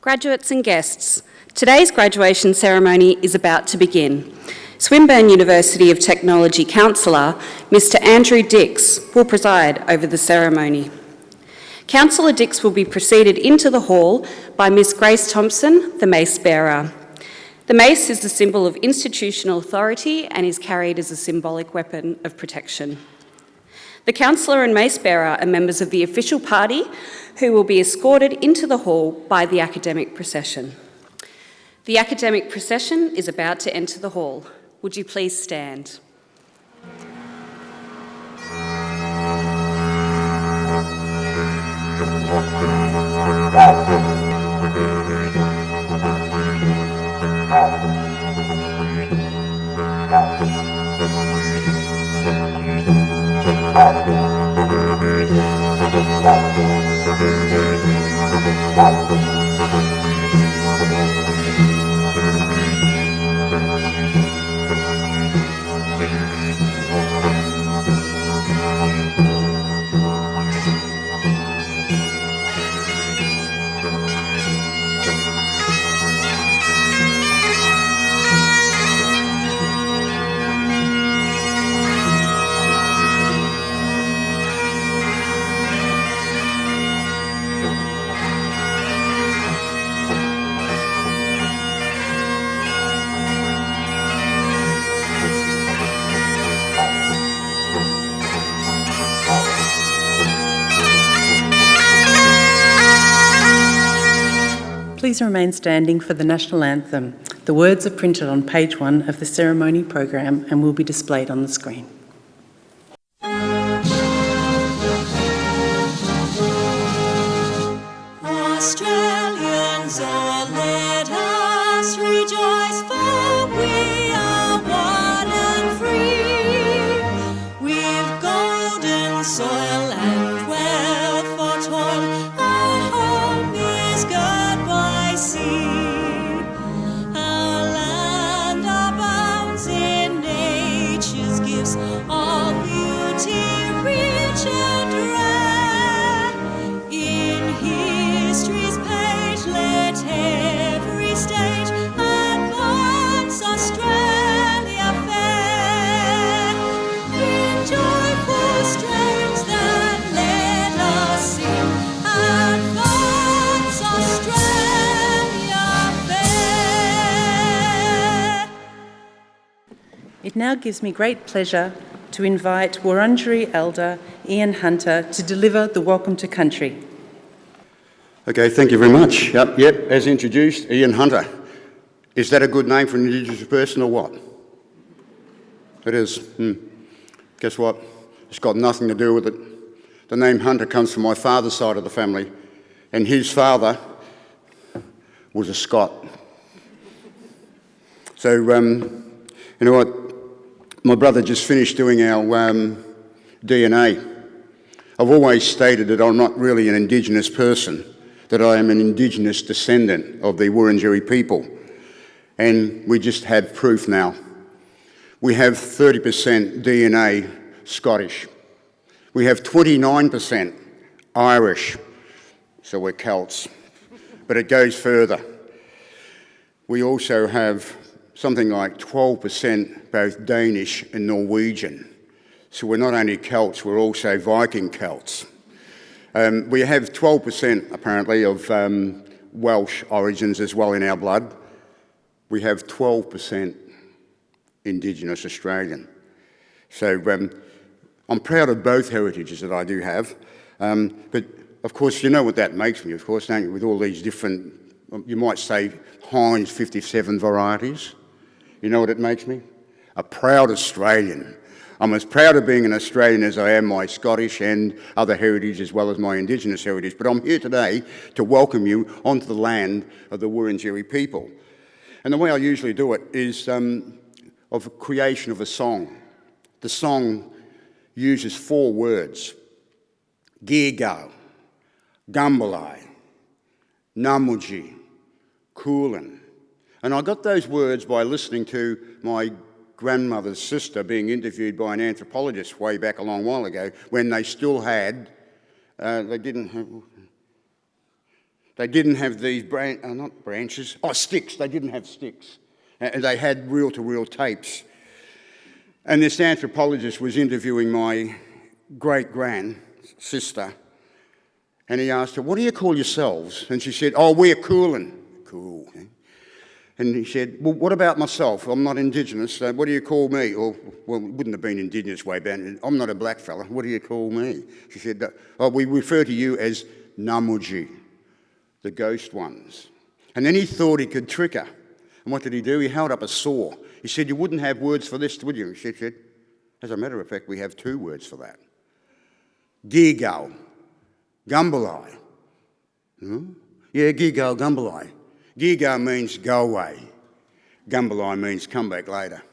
Graduates and guests, today's graduation ceremony is about to begin. Swinburne University of Technology Councillor, Mr Andrew Dix, will preside over the ceremony. Councillor Dix will be preceded into the hall by Miss Grace Thompson, the mace bearer. The mace is the symbol of institutional authority and is carried as a symbolic weapon of protection. The councillor and mace bearer are members of the official party who will be escorted into the hall by the academic procession. The academic procession is about to enter the hall. Would you please stand? Please remain standing for the National Anthem. The words are printed on page 1 of the ceremony program and will be displayed on the screen. Australians, oh, let us rejoice, for we are one and free. We've golden soil and wealth for toil. Our home is girt by sea. Our land abounds in nature's gifts, all beauty rich and rare. In history's page, let every stage advance Australia fair. In joyful strains that let us sing, advance Australia fair. It now gives me great pleasure to invite Wurundjeri Elder Ian Hunter to deliver the Welcome to Country. Okay, thank you very much. Yep, as introduced, Ian Hunter. Is that a good name for an Indigenous person or what? It is. Guess what? It's got nothing to do with it. The name Hunter comes from my father's side of the family, and his father was a Scot. So, you know what? My brother just finished doing our DNA. I've always stated that I'm not really an Indigenous person, that I am an Indigenous descendant of the Wurundjeri people. And we just have proof now. We have 30% DNA Scottish. We have 29% Irish, so we're Celts. But it goes further. We also have something like 12% both Danish and Norwegian. So we're not only Celts, we're also Viking Celts. We have 12% apparently of Welsh origins as well in our blood. We have 12% Indigenous Australian. So I'm proud of both heritages that I do have. But of course, you know what that makes me, of course, don't you? With all these different, you might say, Heinz 57 varieties. You know what it makes me? A proud Australian. I'm as proud of being an Australian as I am my Scottish and other heritage as well as my Indigenous heritage. But I'm here today to welcome you onto the land of the Wurundjeri people. And the way I usually do it is of a creation of a song. The song uses 4 words: Girgal, Gumbalai, Namuji, Kulin. And I got those words by listening to my grandmother's sister being interviewed by an anthropologist way back a long while ago when they still had, They didn't have these sticks. They didn't have sticks. And they had reel-to-reel tapes. And this anthropologist was interviewing my great-grand-sister, and he asked her, "What do you call yourselves?" And she said, "Oh, we're coolin'." Cool. And he said, "Well, what about myself? I'm not Indigenous, so what do you call me?" Or, well, it wouldn't have been Indigenous way back. "I'm not a black fella. What do you call me?" She said, "Oh, we refer to you as Namuji, the ghost ones." And then he thought he could trick her. And what did he do? He held up a saw. He said, "You wouldn't have words for this, would you?" She said, "As a matter of fact, we have 2 words for that. Gigal, Gumbalai." Yeah, Gigal, Gumbalai. Gigal means go away. Gumbalai means come back later.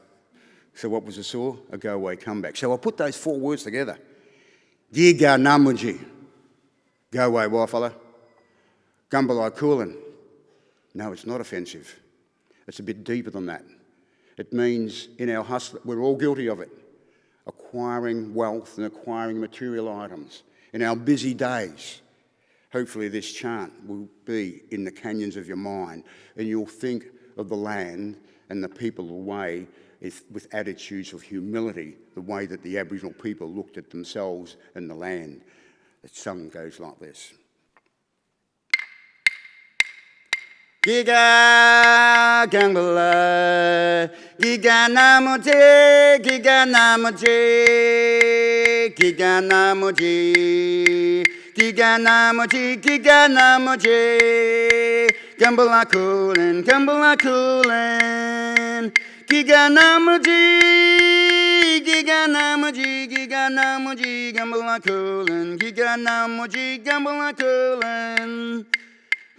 So what was the saw? A go away, come back. So I put those 4 words together. Gigal Namuji. Go away, Wafala. Gumbalai Coolin. No, it's not offensive. It's a bit deeper than that. It means in our hustle, we're all guilty of it, acquiring wealth and acquiring material items. In our busy days, hopefully this chant will be in the canyons of your mind, and you'll think of the land and the people away with attitudes of humility, the way that the Aboriginal people looked at themselves and the land. The song goes like this. Giga Gangala, Giga Namoje, Giga Namoje, Giga Namoje, Giga Namoje, Giga Namoje, Gambala Coolin, Gambala Coolin, Giga Namoje, Giga Namoje, Giga Namoje, Gambala Coolin, Giga Namoje, Gambala Coolin.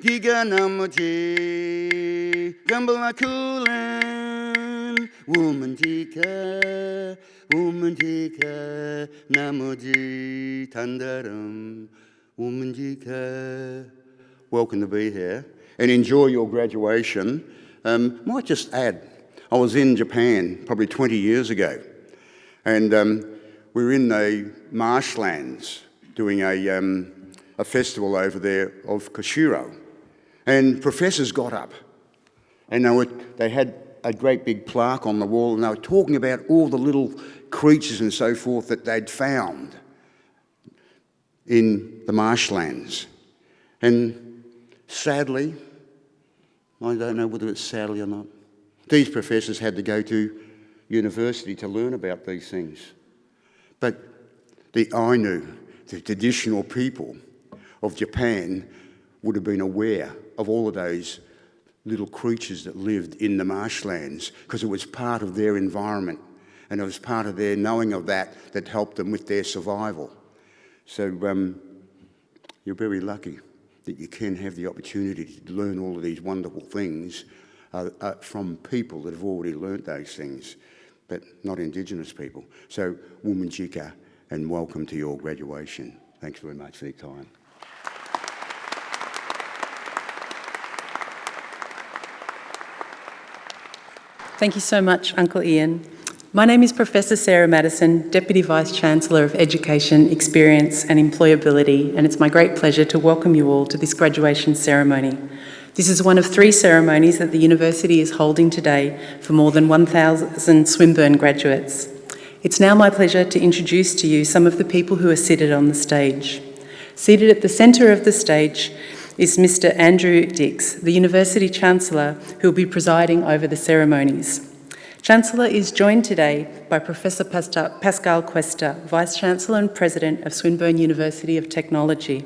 Giga Namoji, Gambala Coolin, Woman Tika, Namoji, Tandaram, Woman Tika. Welcome to be here and enjoy your graduation. Might just add, I was in Japan probably 20 years ago, and we were in the marshlands doing a festival over there of Koshiro. And professors got up, and they had a great big plaque on the wall, and they were talking about all the little creatures and so forth that they'd found in the marshlands. And sadly, I don't know whether it's sadly or not, these professors had to go to university to learn about these things. But the Ainu, the traditional people of Japan, would have been aware of all of those little creatures that lived in the marshlands, because it was part of their environment and it was part of their knowing of that helped them with their survival. So you're very lucky that you can have the opportunity to learn all of these wonderful things from people that have already learnt those things, but not Indigenous people. So Womanjika, and welcome to your graduation. Thanks very much for your time. Thank you so much, Uncle Ian. My name is Professor Sarah Madison, Deputy Vice-Chancellor of Education, Experience and Employability, and it's my great pleasure to welcome you all to this graduation ceremony. This is one of 3 ceremonies that the University is holding today for more than 1,000 Swinburne graduates. It's now my pleasure to introduce to you some of the people who are seated on the stage. Seated at the centre of the stage is Mr. Andrew Dix, the University Chancellor, who will be presiding over the ceremonies. Chancellor is joined today by Professor Pascal Cuesta, Vice-Chancellor and President of Swinburne University of Technology,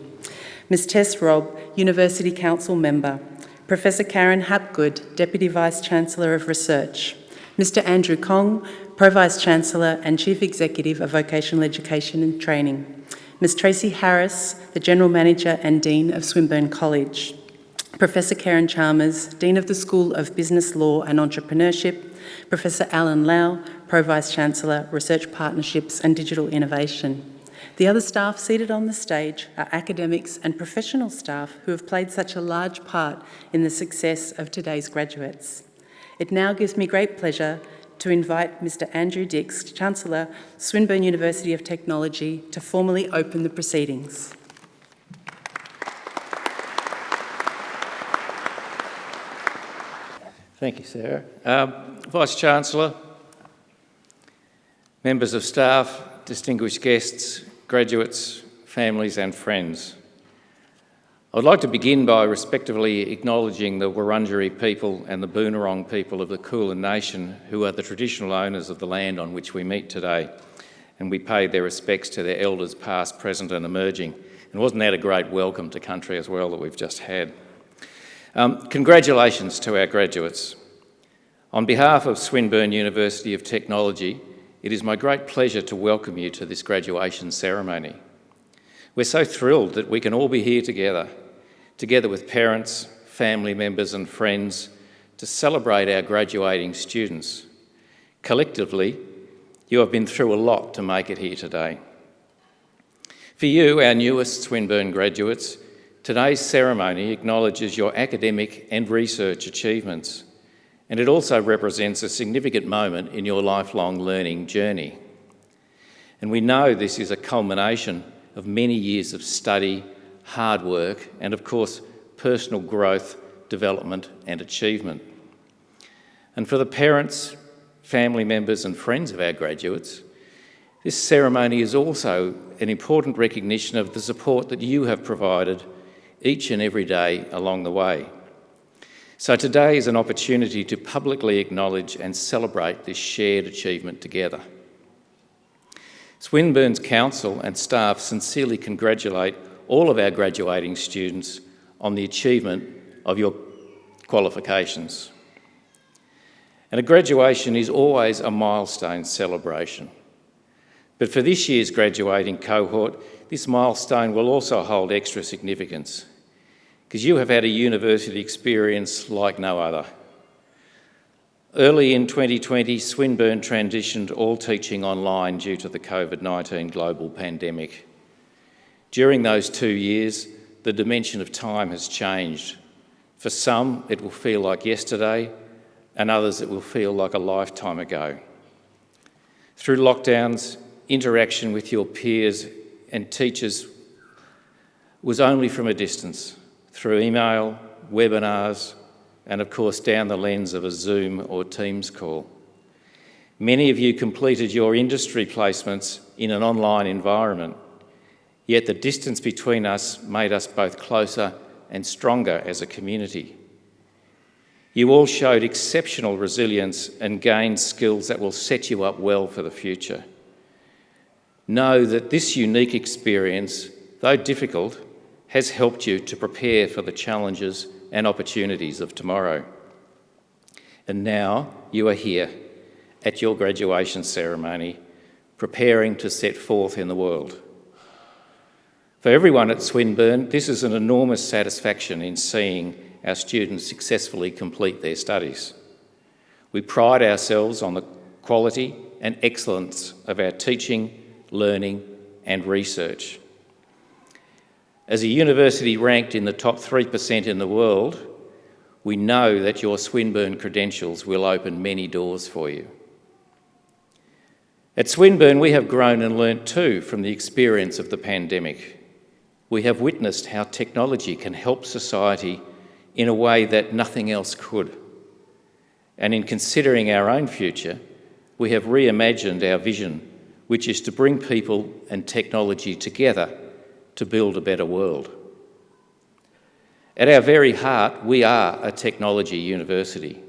Ms. Tess Robb, University Council Member, Professor Karen Hapgood, Deputy Vice-Chancellor of Research, Mr. Andrew Kong, Pro-Vice-Chancellor and Chief Executive of Vocational Education and Training, Ms. Tracy Harris, the General Manager and Dean of Swinburne College, Professor Karen Chalmers, Dean of the School of Business Law and Entrepreneurship, Professor Alan Lau, Pro-Vice-Chancellor, Research Partnerships and Digital Innovation. The other staff seated on the stage are academics and professional staff who have played such a large part in the success of today's graduates. It now gives me great pleasure to invite Mr. Andrew Dix, Chancellor, Swinburne University of Technology, to formally open the proceedings. Thank you, Sarah. Vice-Chancellor, members of staff, distinguished guests, graduates, families and friends. I would like to begin by respectfully acknowledging the Wurundjeri people and the Boonwurrung people of the Kulin Nation, who are the traditional owners of the land on which we meet today, and we pay their respects to their elders past, present and emerging. And wasn't that a great welcome to country as well that we've just had? Congratulations to our graduates. On behalf of Swinburne University of Technology, it is my great pleasure to welcome you to this graduation ceremony. We're so thrilled that we can all be here together with parents, family members and friends to celebrate our graduating students. Collectively, you have been through a lot to make it here today. For you, our newest Swinburne graduates, today's ceremony acknowledges your academic and research achievements, and it also represents a significant moment in your lifelong learning journey. And we know this is a culmination of many years of study, hard work, and of course, personal growth, development and achievement. And for the parents, family members and friends of our graduates, this ceremony is also an important recognition of the support that you have provided each and every day along the way. So today is an opportunity to publicly acknowledge and celebrate this shared achievement together. Swinburne's Council and staff sincerely congratulate all of our graduating students on the achievement of your qualifications. And a graduation is always a milestone celebration. But for this year's graduating cohort, this milestone will also hold extra significance because you have had a university experience like no other. Early in 2020, Swinburne transitioned all teaching online due to the COVID-19 global pandemic. During those 2 years, the dimension of time has changed. For some, it will feel like yesterday, and others it will feel like a lifetime ago. Through lockdowns, interaction with your peers and teachers was only from a distance, through email, webinars, and of course down the lens of a Zoom or Teams call. Many of you completed your industry placements in an online environment, yet the distance between us made us both closer and stronger as a community. You all showed exceptional resilience and gained skills that will set you up well for the future. Know that this unique experience, though difficult, has helped you to prepare for the challenges and opportunities of tomorrow. And now you are here at your graduation ceremony, preparing to set forth in the world. For everyone at Swinburne, this is an enormous satisfaction in seeing our students successfully complete their studies. We pride ourselves on the quality and excellence of our teaching, learning and research. As a university ranked in the top 3% in the world, we know that your Swinburne credentials will open many doors for you. At Swinburne, we have grown and learnt too from the experience of the pandemic. We have witnessed how technology can help society in a way that nothing else could. And in considering our own future, we have reimagined our vision, which is to bring people and technology together to build a better world. At our very heart, we are a technology university.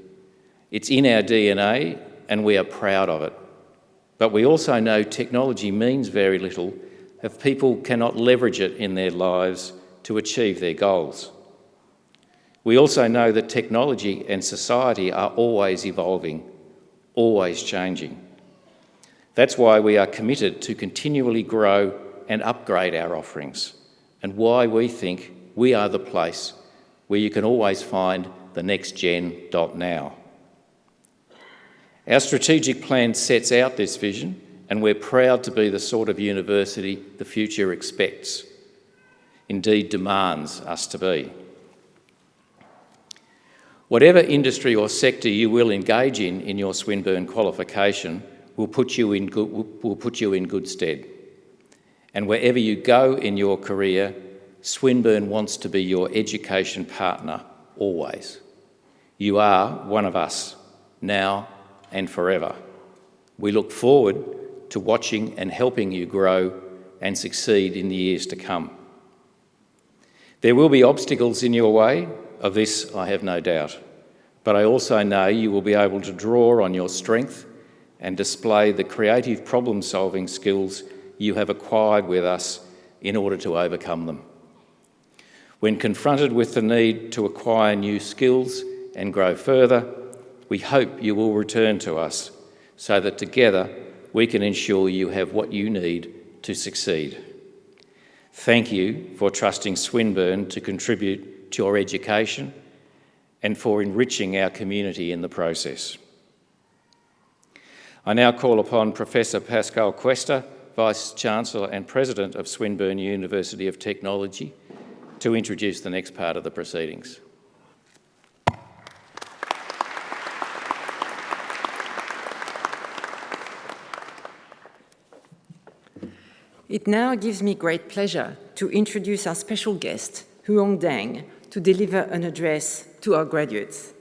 It's in our DNA and we are proud of it. But we also know technology means very little if people cannot leverage it in their lives to achieve their goals. We also know that technology and society are always evolving, always changing. That's why we are committed to continually grow and upgrade our offerings, and why we think we are the place where you can always find the next gen.now. Our strategic plan sets out this vision, and we're proud to be the sort of university the future expects, indeed demands us to be. Whatever industry or sector you will engage in your Swinburne qualification will put you in good stead. And wherever you go in your career, Swinburne wants to be your education partner always. You are one of us, now and forever. We look forward to watching and helping you grow and succeed in the years to come. There will be obstacles in your way, of this I have no doubt, but I also know you will be able to draw on your strength and display the creative problem-solving skills you have acquired with us in order to overcome them. When confronted with the need to acquire new skills and grow further, we hope you will return to us so that together we can ensure you have what you need to succeed. Thank you for trusting Swinburne to contribute to your education and for enriching our community in the process. I now call upon Professor Pascal Cuesta, Vice-Chancellor and President of Swinburne University of Technology, to introduce the next part of the proceedings. It now gives me great pleasure to introduce our special guest, Huang Dang, to deliver an address to our graduates.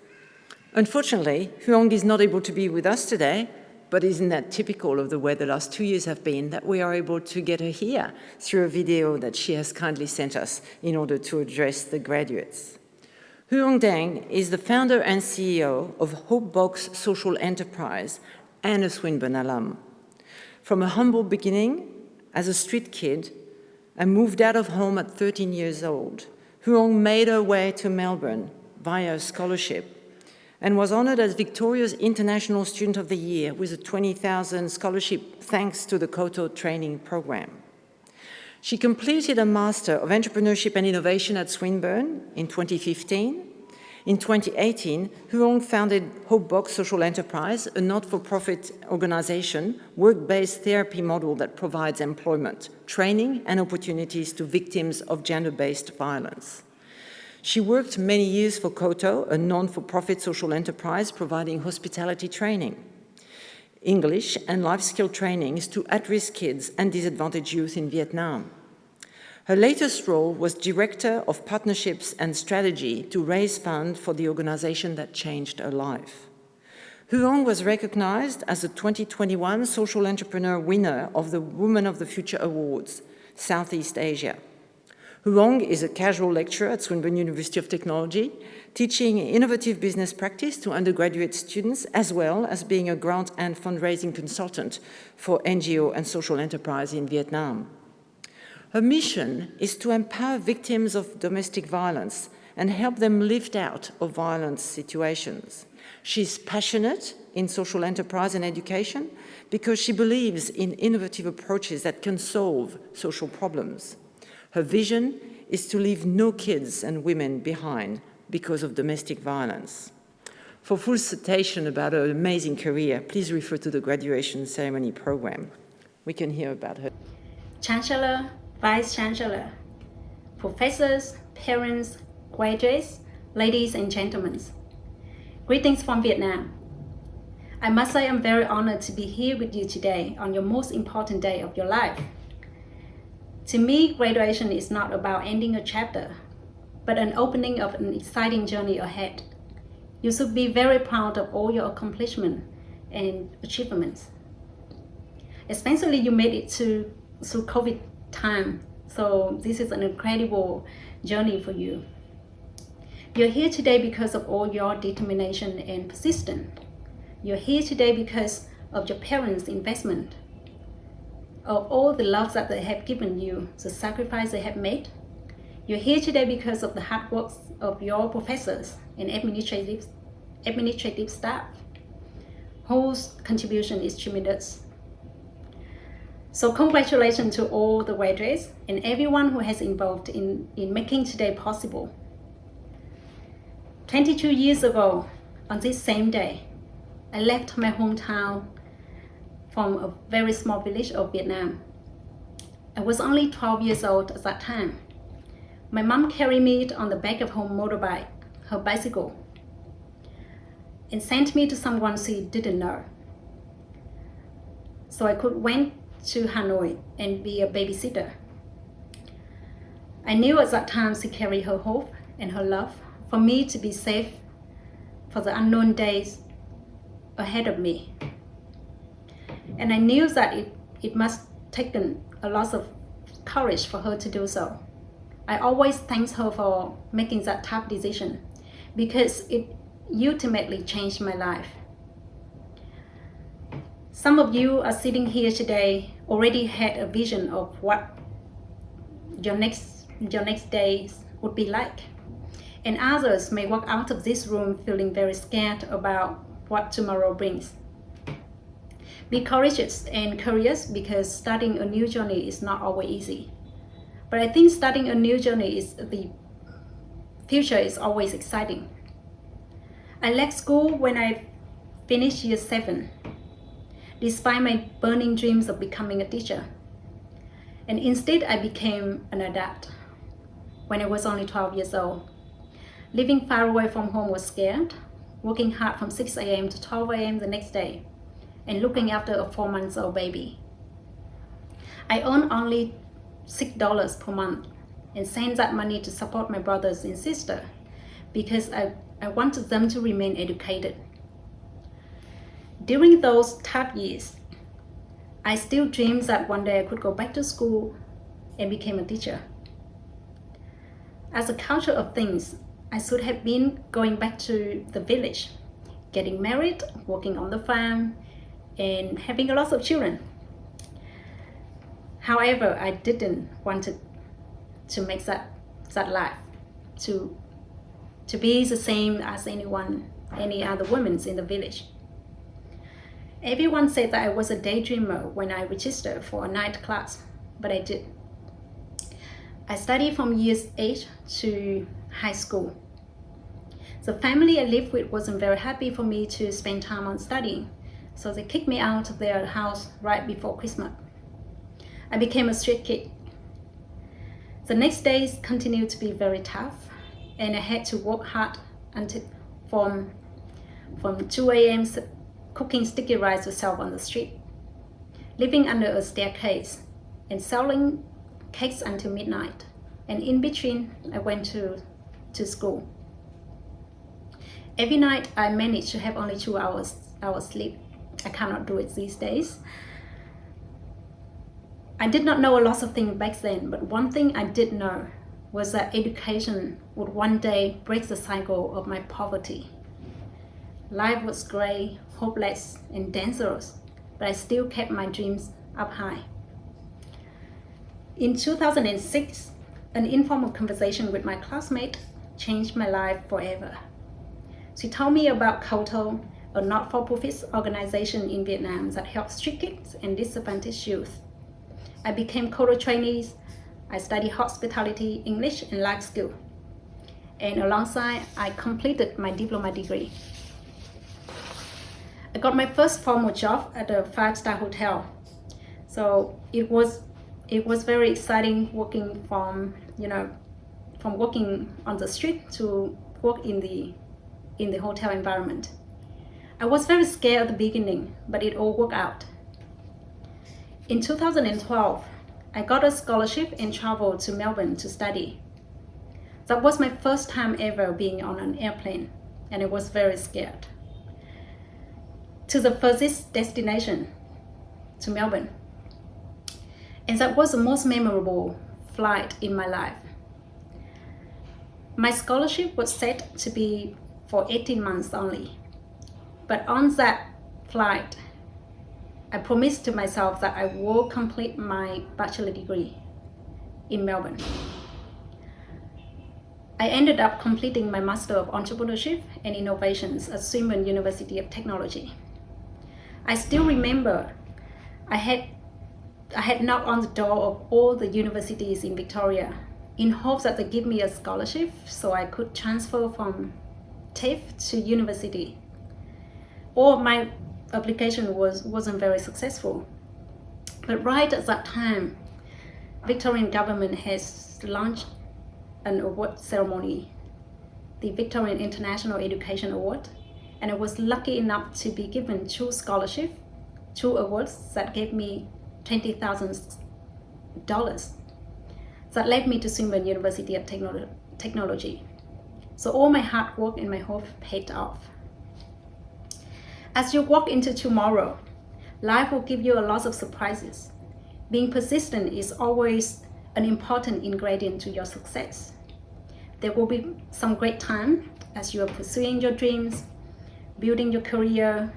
Unfortunately, Huang is not able to be with us today, but isn't that typical of the way the last 2 years have been that we are able to get her here through a video that she has kindly sent us in order to address the graduates. Huang Dang is the founder and CEO of Hopebox Social Enterprise and a Swinburne alum. From a humble beginning, as a street kid, and moved out of home at 13 years old, Huang made her way to Melbourne via a scholarship and was honored as Victoria's International Student of the Year with a $20,000 scholarship thanks to the Koto training program. She completed a Master of Entrepreneurship and Innovation at Swinburne in 2015. In 2018, Huang founded Hopebox Social Enterprise, a not-for-profit organization, work-based therapy model that provides employment, training, and opportunities to victims of gender-based violence. She worked many years for Koto, a non-for-profit social enterprise providing hospitality training, English and life skill trainings to at-risk kids and disadvantaged youth in Vietnam. Her latest role was Director of Partnerships and Strategy to raise funds for the organization that changed her life. Huang was recognized as the 2021 Social Entrepreneur winner of the Women of the Future Awards, Southeast Asia. Huang is a casual lecturer at Swinburne University of Technology, teaching innovative business practice to undergraduate students, as well as being a grant and fundraising consultant for NGO and social enterprise in Vietnam. Her mission is to empower victims of domestic violence and help them lift out of violent situations. She's passionate in social enterprise and education because she believes in innovative approaches that can solve social problems. Her vision is to leave no kids and women behind because of domestic violence. For full citation about her amazing career, please refer to the graduation ceremony program. We can hear about her. Chancellor, Vice-Chancellor, professors, parents, graduates, ladies and gentlemen. Greetings from Vietnam. I must say I'm very honored to be here with you today on your most important day of your life. To me, graduation is not about ending a chapter, but an opening of an exciting journey ahead. You should be very proud of all your accomplishments and achievements. Especially you made it through COVID time, so this is an incredible journey for you. You're here today because of all your determination and persistence. You're here today because of your parents' investment, of all the love that they have given you, the sacrifice they have made. You're here today because of the hard work of your professors and administrative staff, whose contribution is tremendous. So congratulations to all the graduates and everyone who has involved in making today possible. 22 years ago, on this same day, I left my hometown from a very small village of Vietnam. I was only 12 years old at that time. My mom carried me on the back of her motorbike, her bicycle, and sent me to someone she didn't know. So I could went to Hanoi and be a babysitter. I knew at that time she carried her hope and her love for me to be safe for the unknown days ahead of me. And I knew that it must take a lot of courage for her to do so. I always thank her for making that tough decision because it ultimately changed my life. Some of you are sitting here today already had a vision of what your next days would be like. And others may walk out of this room feeling very scared about what tomorrow brings. Be courageous and curious because starting a new journey is not always easy. But I think starting a new journey the future is always exciting. I left school when I finished year 7, despite my burning dreams of becoming a teacher. And instead I became an adult when I was only 12 years old. Living far away from home was scared, working hard from 6 a.m. to 12 a.m. the next day, and looking after a 4-month-old baby. I earned only $6 per month and sent that money to support my brothers and sister because I wanted them to remain educated. During those tough years, I still dreamed that one day I could go back to school and become a teacher. As a culture of things, I should have been going back to the village, getting married, working on the farm, and having a lot of children. However, I didn't want to make that life, to be the same as any other women in the village. Everyone said that I was a daydreamer when I registered for a night class, but I did. I studied from years 8 to high school. The family I lived with wasn't very happy for me to spend time on studying, so they kicked me out of their house right before Christmas. I became a street kid. The next days continued to be very tough, and I had to work hard until from 2 a.m. cooking sticky rice to sell on the street, living under a staircase, and selling cakes until midnight. And in between, I went to school. Every night, I managed to have only 2 hours sleep. I cannot do it these days. I did not know a lot of things back then, but one thing I did know was that education would one day break the cycle of my poverty. Life was grey, hopeless, and dangerous, but I still kept my dreams up high. In 2006, an informal conversation with my classmate changed my life forever. She told me about COTO, a not-for-profit organization in Vietnam that helps street kids and disadvantaged youth. I became COTO trainees. I studied hospitality, English, and life skills. And alongside, I completed my diploma degree. I got my first formal job at a 5-star hotel. So it was very exciting working from working on the street to work in the hotel environment. I was very scared at the beginning, but it all worked out. In 2012, I got a scholarship and traveled to Melbourne to study. That was my first time ever being on an airplane, and I was very scared. To the furthest destination, to Melbourne. And that was the most memorable flight in my life. My scholarship was set to be for 18 months only. But on that flight, I promised to myself that I will complete my bachelor degree in Melbourne. I ended up completing my Master of Entrepreneurship and Innovations at Swinburne University of Technology. I still remember I had knocked on the door of all the universities in Victoria in hopes that they give me a scholarship so I could transfer from TAFE to university. Or my application wasn't very successful. But right at that time, Victorian government has launched an award ceremony, the Victorian International Education Award, and I was lucky enough to be given 2 scholarships, 2 awards that gave me $20,000. That led me to Swinburne University of Technology. So all my hard work and my hope paid off. As you walk into tomorrow, life will give you a lot of surprises. Being persistent is always an important ingredient to your success. There will be some great time as you are pursuing your dreams, building your career,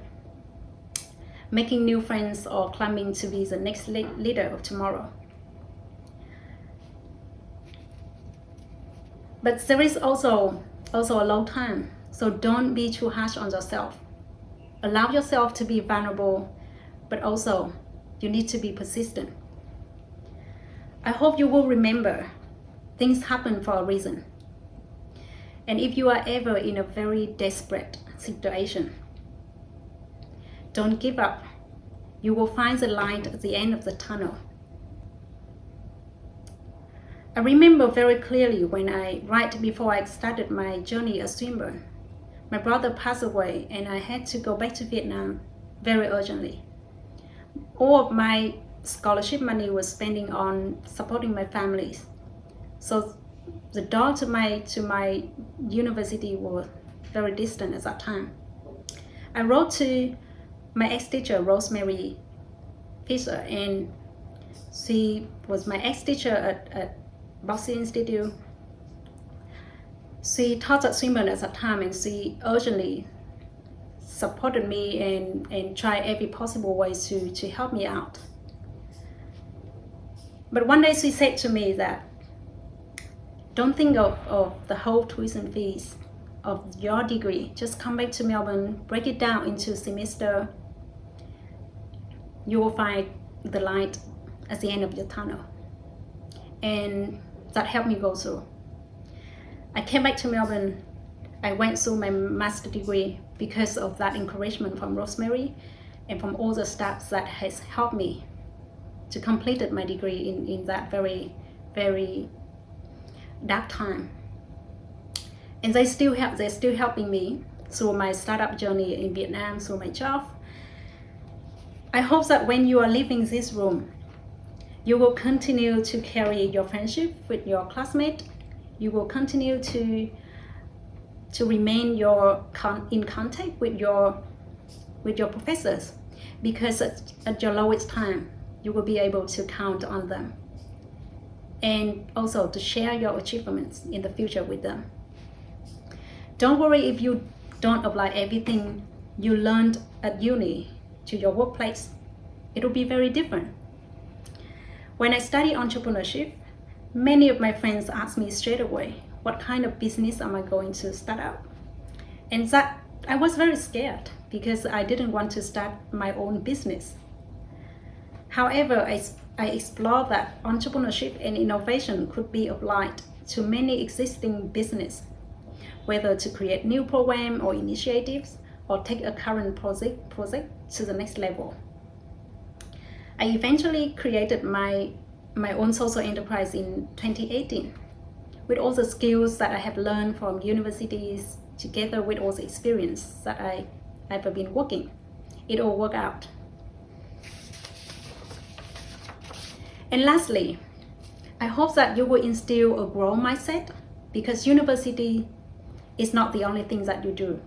making new friends, or climbing to be the next leader of tomorrow. But there is also a long time, so don't be too harsh on yourself. Allow yourself to be vulnerable, but also you need to be persistent. I hope you will remember things happen for a reason. And if you are ever in a very desperate situation, don't give up. You will find the light at the end of the tunnel. I remember very clearly when right before I started my journey at Swinburne, my brother passed away and I had to go back to Vietnam very urgently. All of my scholarship money was spending on supporting my families. So the door to my university was very distant at that time. I wrote to my ex-teacher, Rosemary Fisher, and she was my ex-teacher at Boxing Institute. She taught at Swinburne at that time, and she urgently supported me and tried every possible way to help me out. But one day she said to me that, don't think of the whole tuition fees of your degree. Just come back to Melbourne, break it down into semester. You will find the light at the end of your tunnel. And that helped me go through. I came back to Melbourne. I went through my master's degree because of that encouragement from Rosemary and from all the staff that has helped me to complete my degree in that very, very dark time. And they're still helping me through my startup journey in Vietnam, through my job. I hope that when you are leaving this room, you will continue to carry your friendship with your classmate. You will continue to remain in contact with your professors, because at your lowest time, you will be able to count on them, and also to share your achievements in the future with them. Don't worry if you don't apply everything you learned at uni to your workplace. It will be very different. When I studied entrepreneurship, many of my friends asked me straight away, what kind of business am I going to start up? And that I was very scared because I didn't want to start my own business. However, I explored that entrepreneurship and innovation could be applied to many existing businesses, whether to create new programs or initiatives or take a current project to the next level. I eventually created my own social enterprise in 2018 with all the skills that I have learned from universities, together with all the experience that I've been working. It all worked out. And lastly, I hope that you will instill a growth mindset, because university is not the only thing that you do.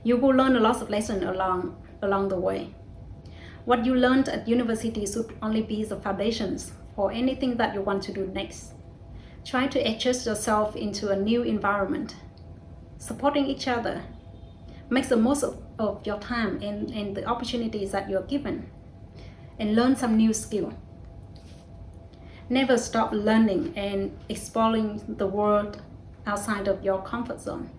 You will learn a lot of lessons along the way. What you learned at university should only be the foundations for anything that you want to do next. Try to adjust yourself into a new environment, supporting each other. Make the most of your time and the opportunities that you're given, and learn some new skill. Never stop learning and exploring the world outside of your comfort zone.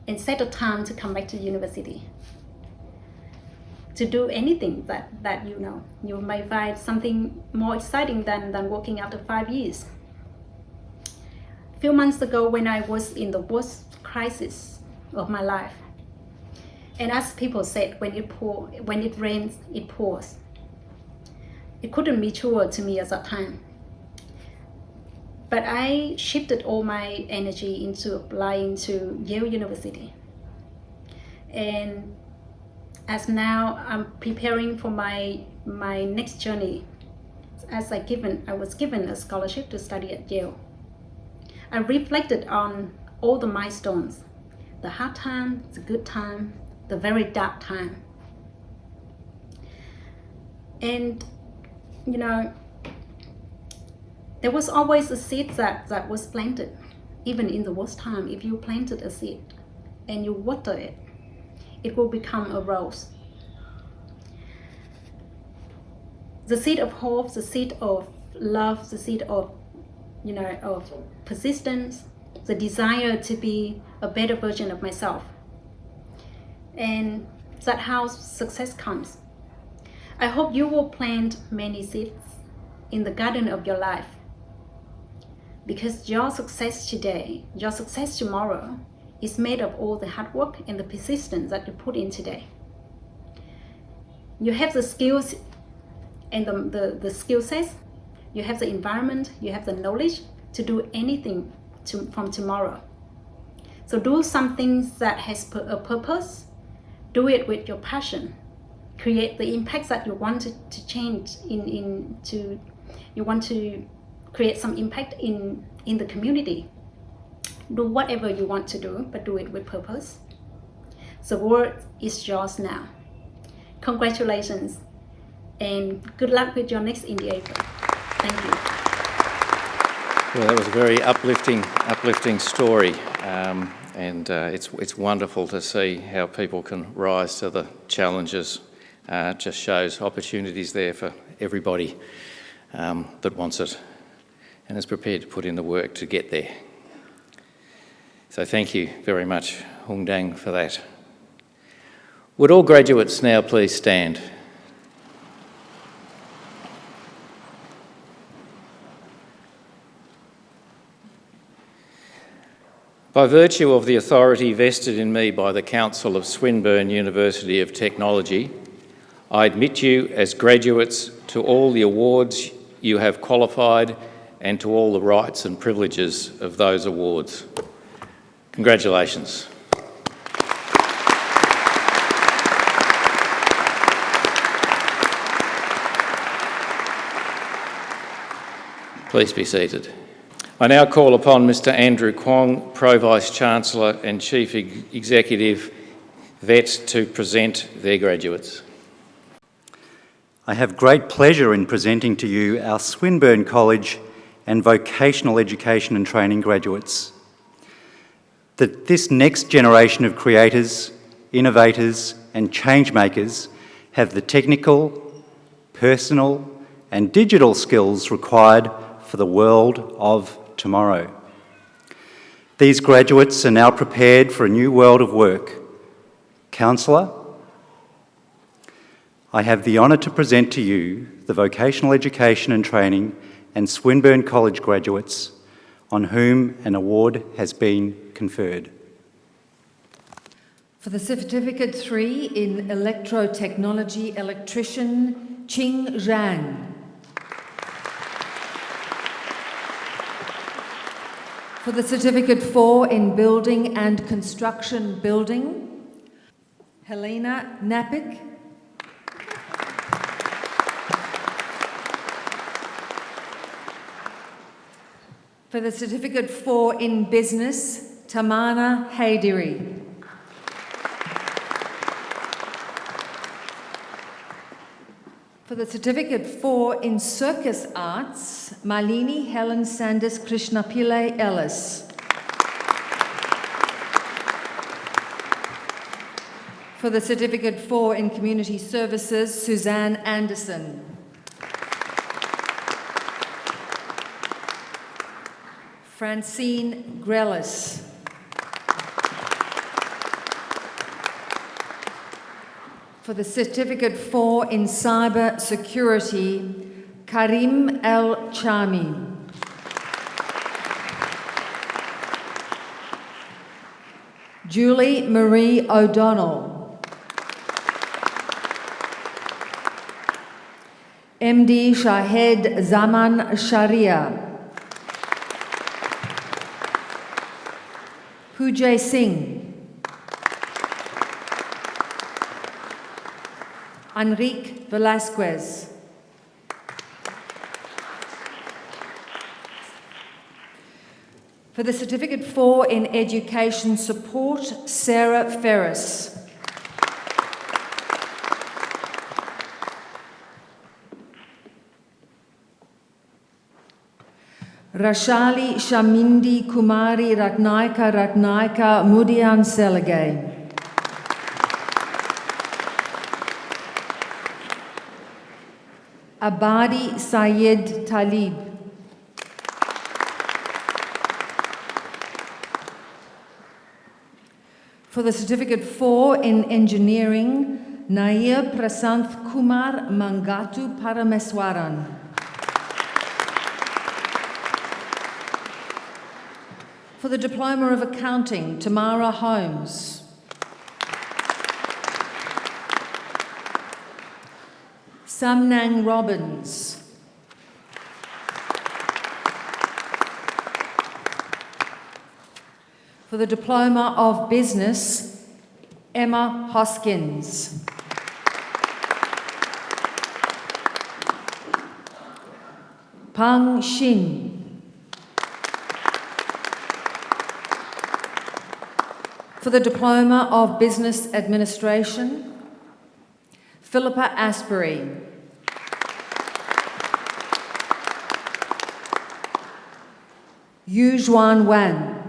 And set a time to come back to university. To do anything that you know. You may find something more exciting than working after 5 years. A few months ago, when I was in the worst crisis of my life, and as people said, when it rains, it pours. It couldn't be truer to me at that time. But I shifted all my energy into applying to Yale University. And as now I'm preparing for my next journey, as I was given a scholarship to study at Yale. I reflected on all the milestones the hard time, the good time, the very dark time. And, you know, there was always a seed that was planted. Even in the worst time, if you planted a seed and you water it, it will become a rose. The seed of hope, the seed of love, the seed of, you know, of persistence, the desire to be a better version of myself. And that's how success comes. I hope you will plant many seeds in the garden of your life, because your success today, your success tomorrow is made of all the hard work and the persistence that you put in today. You have the skills and the skill sets, you have the environment, you have the knowledge to do anything from tomorrow. So do something that has a purpose, do it with your passion, create the impacts that you want to change you want to create some impact in the community. Do whatever you want to do, but do it with purpose. The world is yours now. Congratulations, and good luck with your next endeavor. Thank you. Well, that was a very uplifting story, and it's wonderful to see how people can rise to the challenges. It just shows opportunities there for everybody that wants it and is prepared to put in the work to get there. So thank you very much, Huang Dang, for that. Would all graduates now please stand? By virtue of the authority vested in me by the Council of Swinburne University of Technology, I admit you as graduates to all the awards you have qualified and to all the rights and privileges of those awards. Congratulations. Please be seated. I now call upon Mr Andrew Kwong, Pro-Vice-Chancellor and Chief Executive VET, to present their graduates. I have great pleasure in presenting to you our Swinburne College and Vocational Education and Training graduates. That this next generation of creators, innovators and change makers have the technical, personal and digital skills required for the world of tomorrow. These graduates are now prepared for a new world of work. Councillor, I have the honour to present to you the Vocational Education and Training and Swinburne College graduates on whom an award has been conferred. For the Certificate 3 in Electrotechnology, Electrician Qing Zhang. For the Certificate 4 in Building and Construction Building, Helena Napik. For the Certificate 4 in Business, Tamana Haydiri. For the Certificate 4 in Circus Arts, Malini Helen Sanders Krishnapillai Ellis. For the Certificate 4 in Community Services, Suzanne Anderson. Francine Grelis. For the Certificate 4 in Cyber Security, Karim El Chami. Julie Marie O'Donnell. MD Shahed Zaman Sharia. Pujay Singh. Enrique Velasquez. For the Certificate 4 in Education Support, Sarah Ferris. Rashali Shamindi Kumari Ratnaika Mudian Selegay. Abadi Sayed Talib. For the Certificate 4 in Engineering, Nair Prasanth Kumar Mangatu Parameswaran. For the Diploma of Accounting, Tamara Holmes. Samnang Robbins. For the Diploma of Business, Emma Hoskins. Pang Xin. For the Diploma of Business Administration, Philippa Asbury. Yu Zhuan Wan.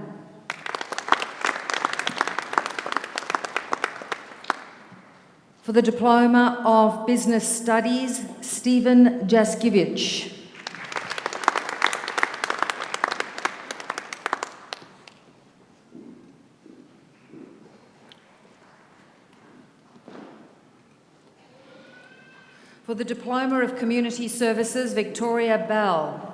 For the Diploma of Business Studies, Stephen Jaskiewicz. For the Diploma of Community Services, Victoria Bell.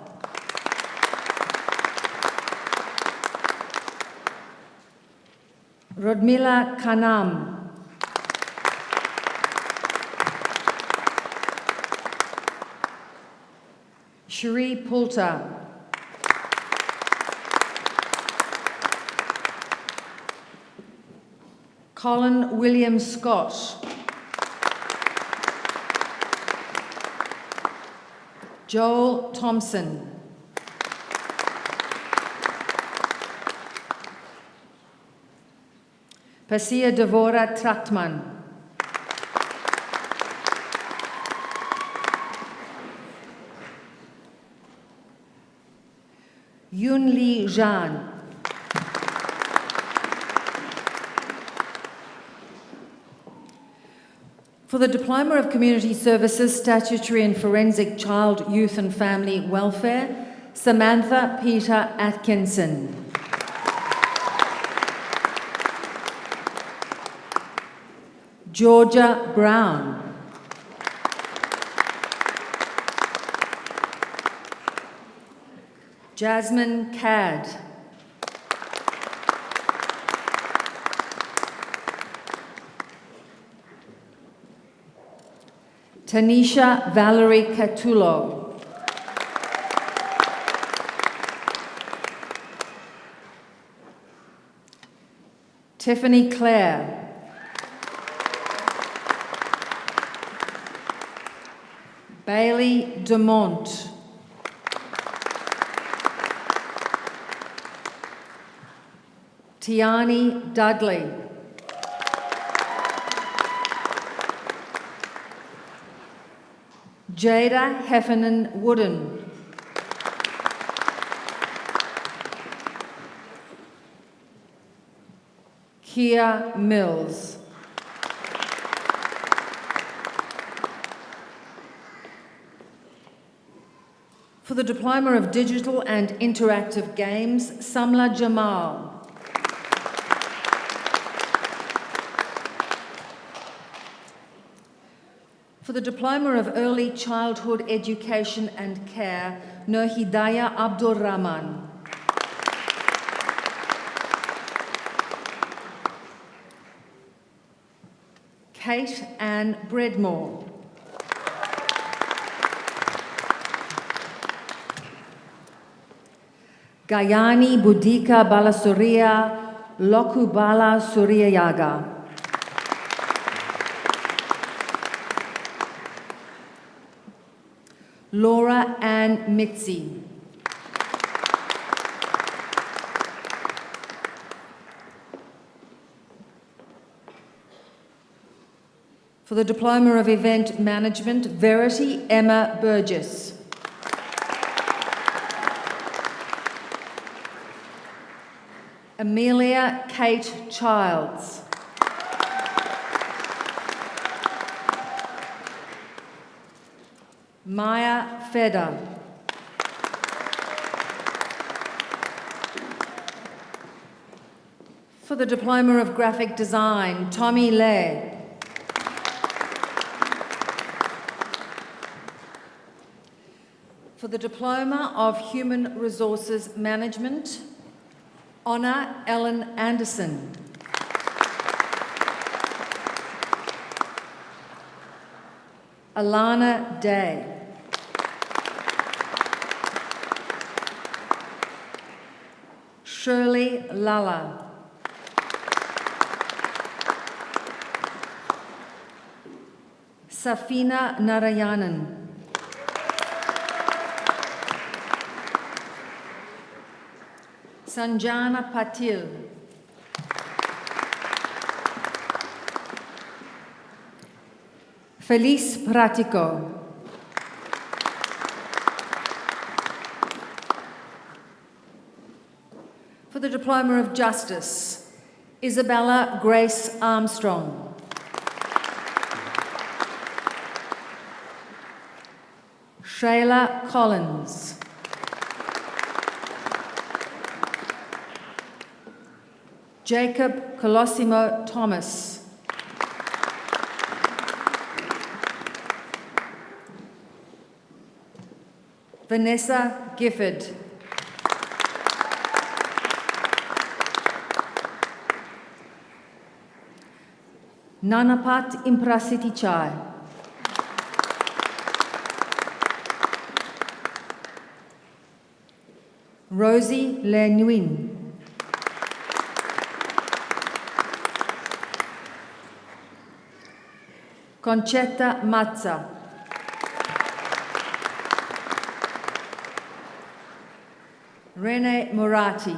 Rodmila Kanam. Cherie Poulter. Colin William Scott. Joel Thompson. Pasia Devora Trachtman. Yun Li Zhan. For the Diploma of Community Services, Statutory and Forensic Child, Youth and Family Welfare, Samantha Peter Atkinson. Georgia Brown. Jasmine Cadd. Tanisha Valerie Catullo. Tiffany Clare. Bailey DeMont. Tiani Dudley. Jada Heffernan Wooden. Kia Mills. For the Diploma of Digital and Interactive Games, Samla Jamal. For the Diploma of Early Childhood Education and Care, Nurhidaya Abdur Rahman. Kate Ann Breadmore. Gayani Budika Balasuria Lokubala Suryayaga. Laura Ann Mitzi. For the Diploma of Event Management, Verity Emma Burgess. Amelia Kate Childs. Maya Feder. For the Diploma of Graphic Design, Tommy Lay. For the Diploma of Human Resources Management, Honor Ellen Anderson. Alana Day. Shirley Lala. Safina Narayanan. Sanjana Patil. Feliz Pratico. For the Diploma of Justice, Isabella Grace Armstrong. Shayla Collins. Jacob Colosimo Thomas. Vanessa Gifford. Nanapat Imprasitichai. Rosie Le Nguyen. Concetta Mazza. Rene Murati.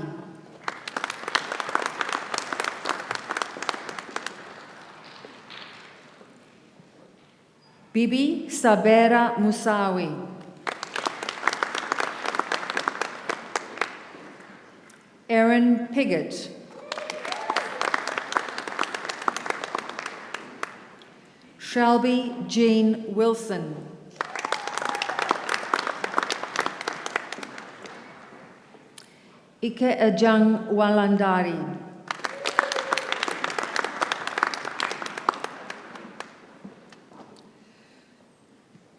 Bibi Sabera Musawi. Erin Piggott. Shelby Jean Wilson. Ike Ajang Walandari.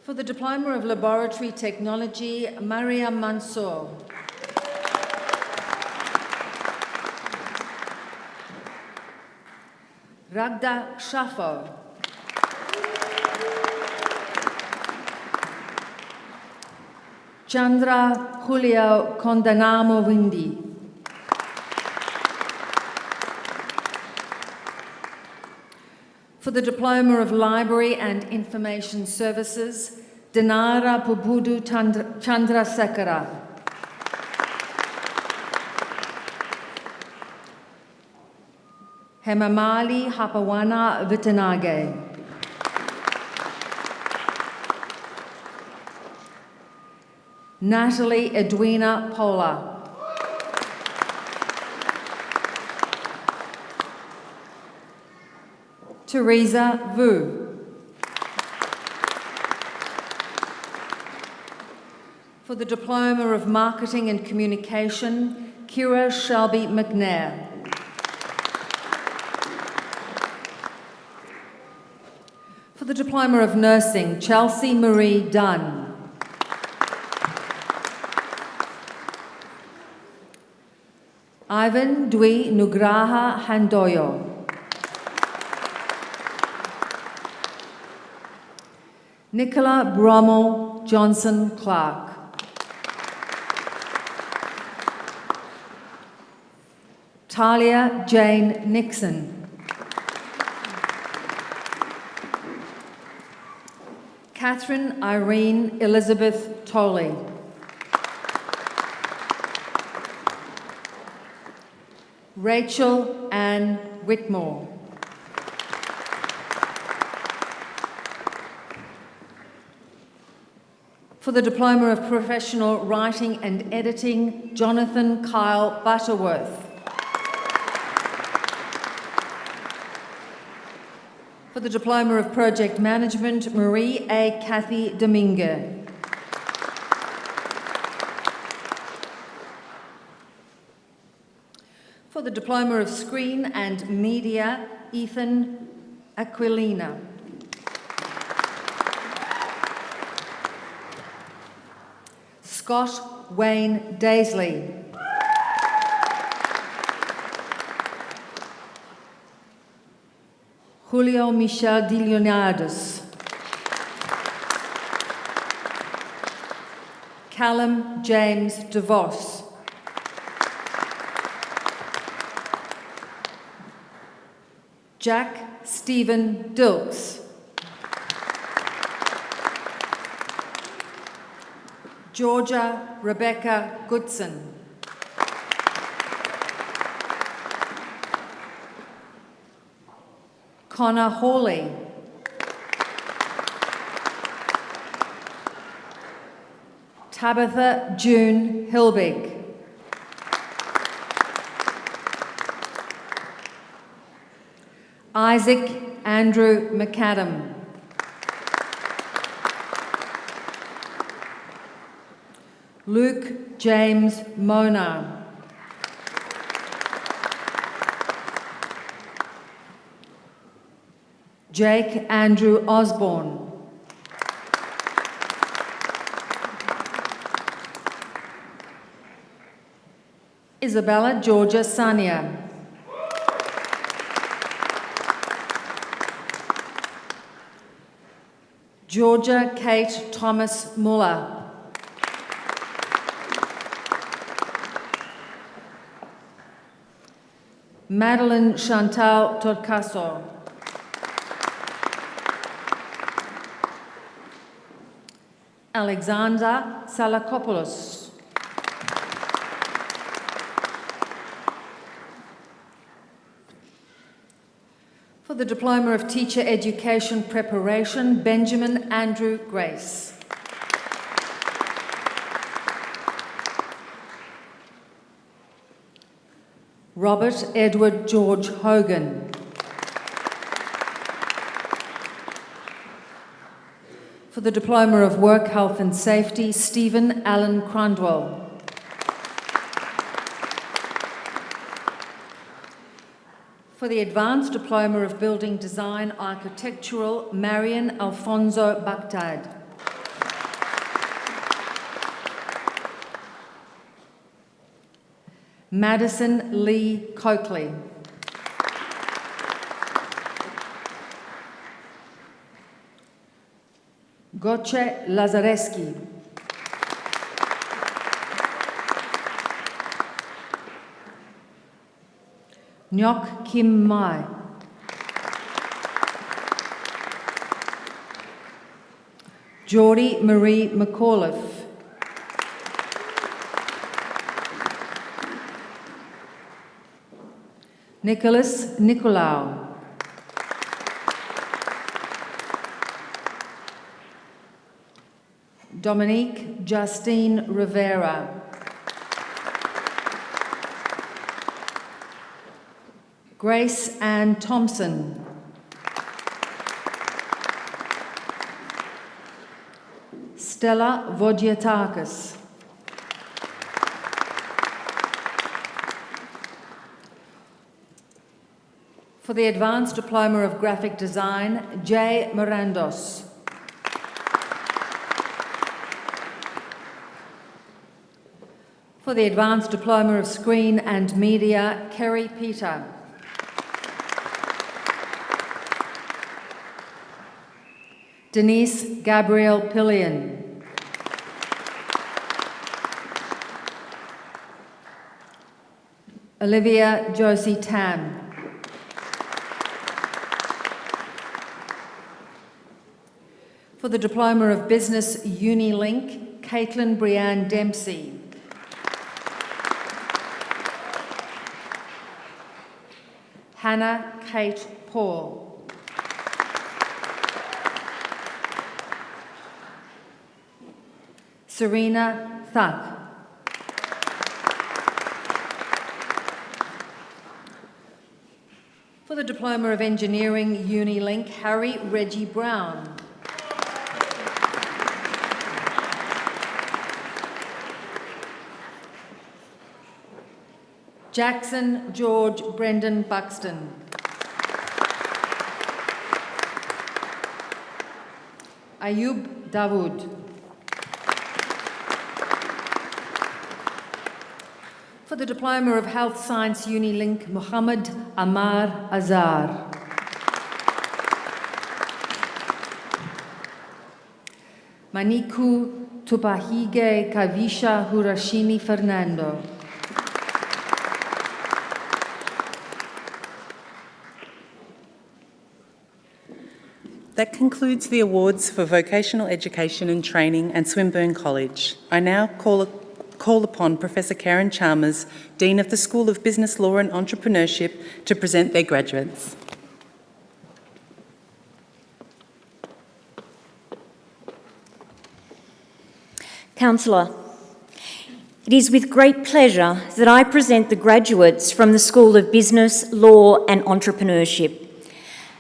For the Diploma of Laboratory Technology, Maria Mansour. Ragda Shafo. Chandra Julio Condanamo Windy. For the Diploma of Library and Information Services, Dinara Pubudu Chandrasekara. Hemamali Hapawana Vitanage. Natalie Edwina Pola. Teresa Vu. For the Diploma of Marketing and Communication, Kira Shelby McNair. For the Diploma of Nursing, Chelsea Marie Dunn. Ivan Dwi Nugraha Handoyo. Nicola Brommel Johnson Clark. Talia Jane Nixon. Catherine Irene Elizabeth Tolley. Rachel Ann Whitmore. For the Diploma of Professional Writing and Editing, Jonathan Kyle Butterworth. For the Diploma of Project Management, Marie A. Cathy Domingue. For the Diploma of Screen and Media, Ethan Aquilina. Scott Wayne Daisley. Julio Michel de Leonardos. Callum James DeVos. Jack Stephen Dilks. Georgia Rebecca Goodson. Connor Hawley. Tabitha June Hilbig. Isaac Andrew McAdam. Luke James Mona. Jake Andrew Osborne. Isabella Georgia Sania. Georgia Kate Thomas Muller. Madeline Chantal Torcaso. Alexander Salakopoulos. For the Diploma of Teacher Education Preparation, Benjamin Andrew Grace. Robert Edward George Hogan. For the Diploma of Work, Health and Safety, Stephen Allen Crundwell. For the Advanced Diploma of Building Design Architectural, Marion Alfonso Baghdad. Madison Lee Coakley. Goce Lazareski. Nyok Kim Mai. Geordie Marie McAuliffe. Nicholas Nicolau. Dominique Justine Rivera. Grace Ann Thompson. Stella Vodyatakis. For the Advanced Diploma of Graphic Design, Jay Mirandos. For the Advanced Diploma of Screen and Media, Kerry Peter. Denise Gabrielle Pillion. Olivia Josie Tam. For the Diploma of Business Unilink, Caitlin Brianne Dempsey. Hannah Kate Paul. Serena Thak. For the Diploma of Engineering, Unilink, Harry Reggie Brown. Jackson George Brendan Buxton. Ayub Dawood. For the Diploma of Health Science Unilink, Muhammad Amar Azar. Maniku Tupahige Kavisha Hurashini Fernando. That concludes the awards for vocational education and training and Swinburne College. I now call upon Professor Karen Chalmers, Dean of the School of Business Law and Entrepreneurship, to present their graduates. Councillor, it is with great pleasure that I present the graduates from the School of Business, Law and Entrepreneurship.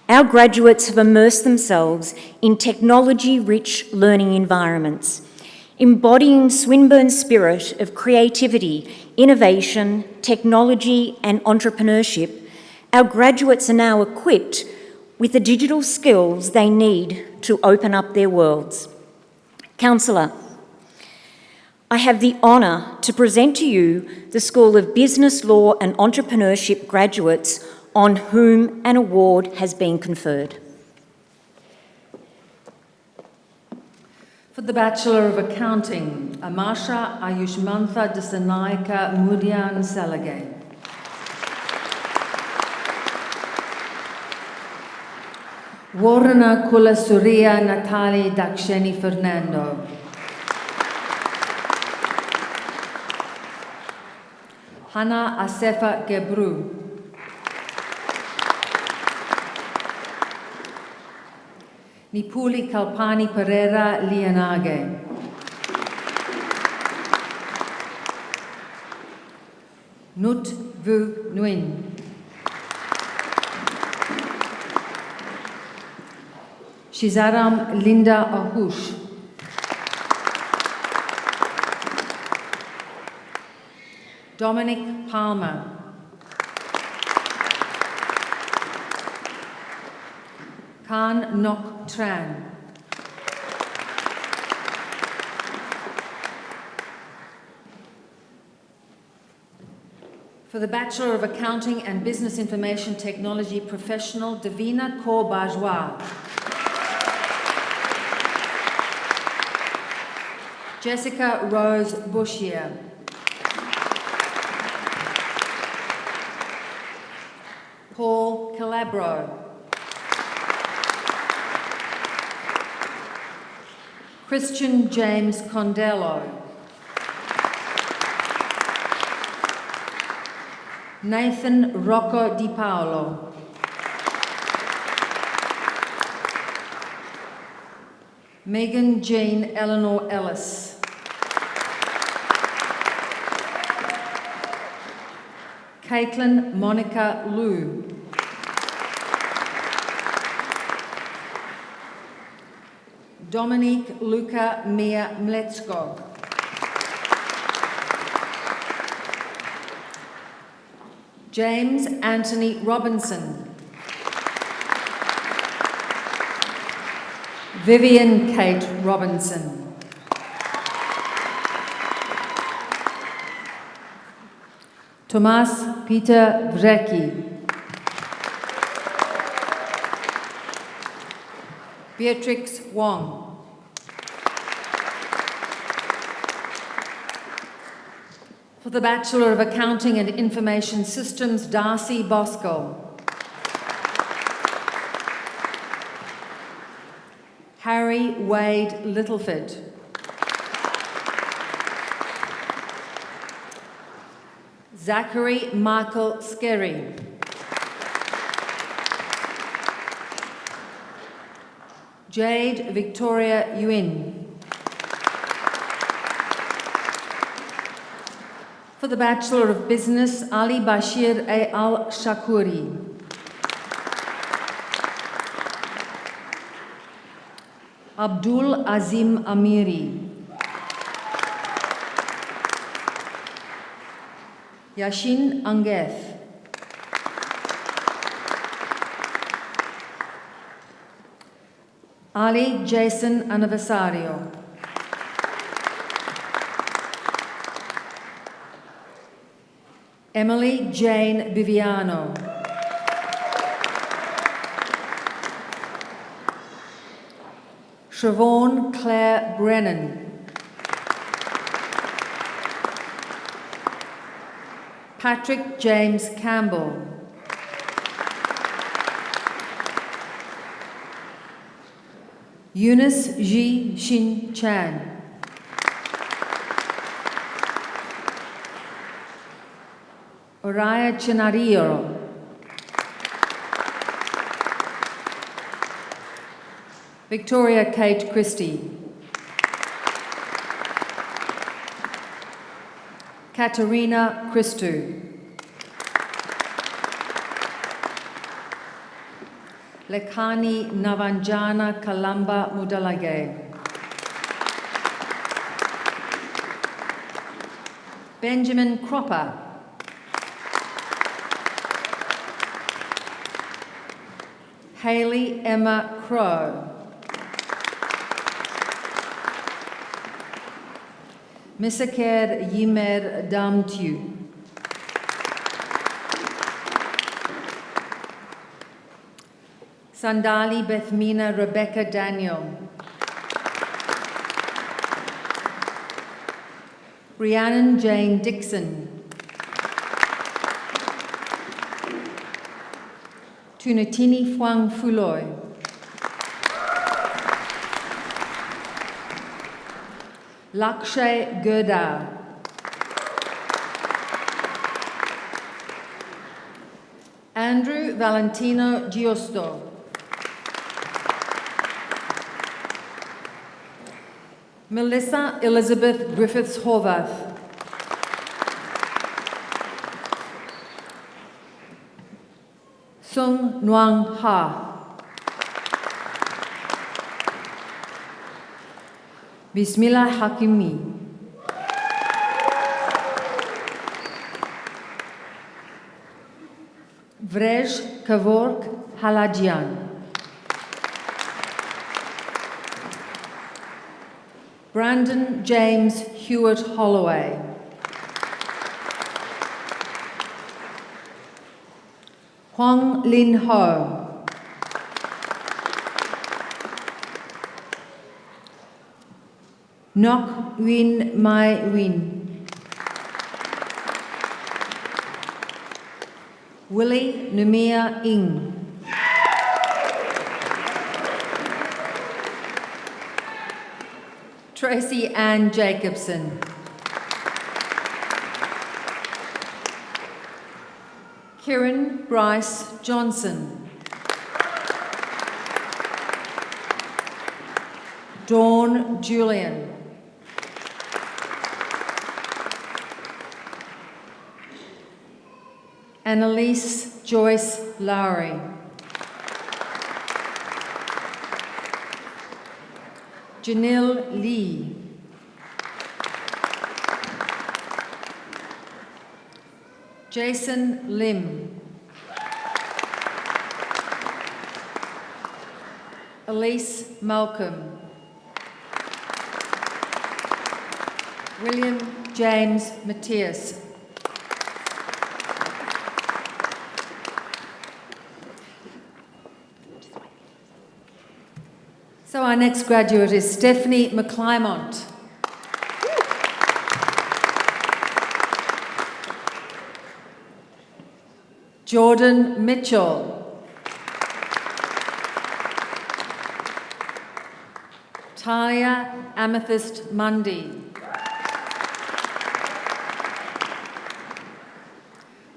Our graduates have immersed themselves in technology-rich learning environments, embodying Swinburne's spirit of creativity, innovation, technology and entrepreneurship. Our graduates are now equipped with the digital skills they need to open up their worlds. Councillor, I have the honour to present to you the School of Business, Law and Entrepreneurship graduates on whom an award has been conferred. For the Bachelor of Accounting, Amasha Ayushmantha Dasanayaka Mudyan Salagay. Warna Kula Surya Natali Daksheni Fernando. Hana Asefa Gebru. Nipuli Kalpani Pereira Lianage. Nut Vu Nguyen. Shizaram Linda Ahush. Dominic Palmer. Khan Nok Tran. For the Bachelor of Accounting and Business Information Technology Professional, Davina Kaur Bajwa. Jessica Rose Bushier. Paul Calabro. Christian James Condello. Nathan Rocco Di Paolo. Megan Jean Eleanor Ellis. Caitlin Monica Liu. Dominique Luca Mia Mletsko. James Anthony Robinson. Vivian Kate Robinson. Tomas Peter Vrecki. Beatrix Wong. For the Bachelor of Accounting and Information Systems, Darcy Bosco. Harry Wade Littleford. Zachary Michael Skerry. Jade Victoria Yuin. For the Bachelor of Business, Ali Bashir A. Al-Shakuri. Abdul Azim Amiri. Yashin Angeth. Ali Jason Anniversario. Emily Jane Biviano. Siobhan Claire Brennan. Patrick James Campbell. Eunice Ji Shin Chan. Oriah Chinario. Victoria Kate Christie. Katerina Christou. Lekhani Navanjana Kalamba Mudalage. Benjamin Cropper. Hayley Emma Crow. Misaker Yimer Damtu. Sandali Bethmina Rebecca Daniel. Rhiannon Jane Dixon. Tunatini Huang Fuloy. Lakshay Gurdar. Andrew Valentino Giusto. Melissa Elizabeth Griffiths Horvath. Sung Nguyen Ha. Bismillah Hakimi. Vrej Kavork Halajian. Brandon James Hewitt Holloway. Huang Lin Ho. Nok Win Mai Win. Willie Numia Ing. Tracy Ann Jacobson. Kieran Bryce Johnson. Dawn Julian. Annalise Joyce Lowry. Janelle Lee. Jason Lim. Elise Malcolm. William James Matthias. So our next graduate is Stephanie McClymont. Jordan Mitchell. Talia Amethyst Mundy.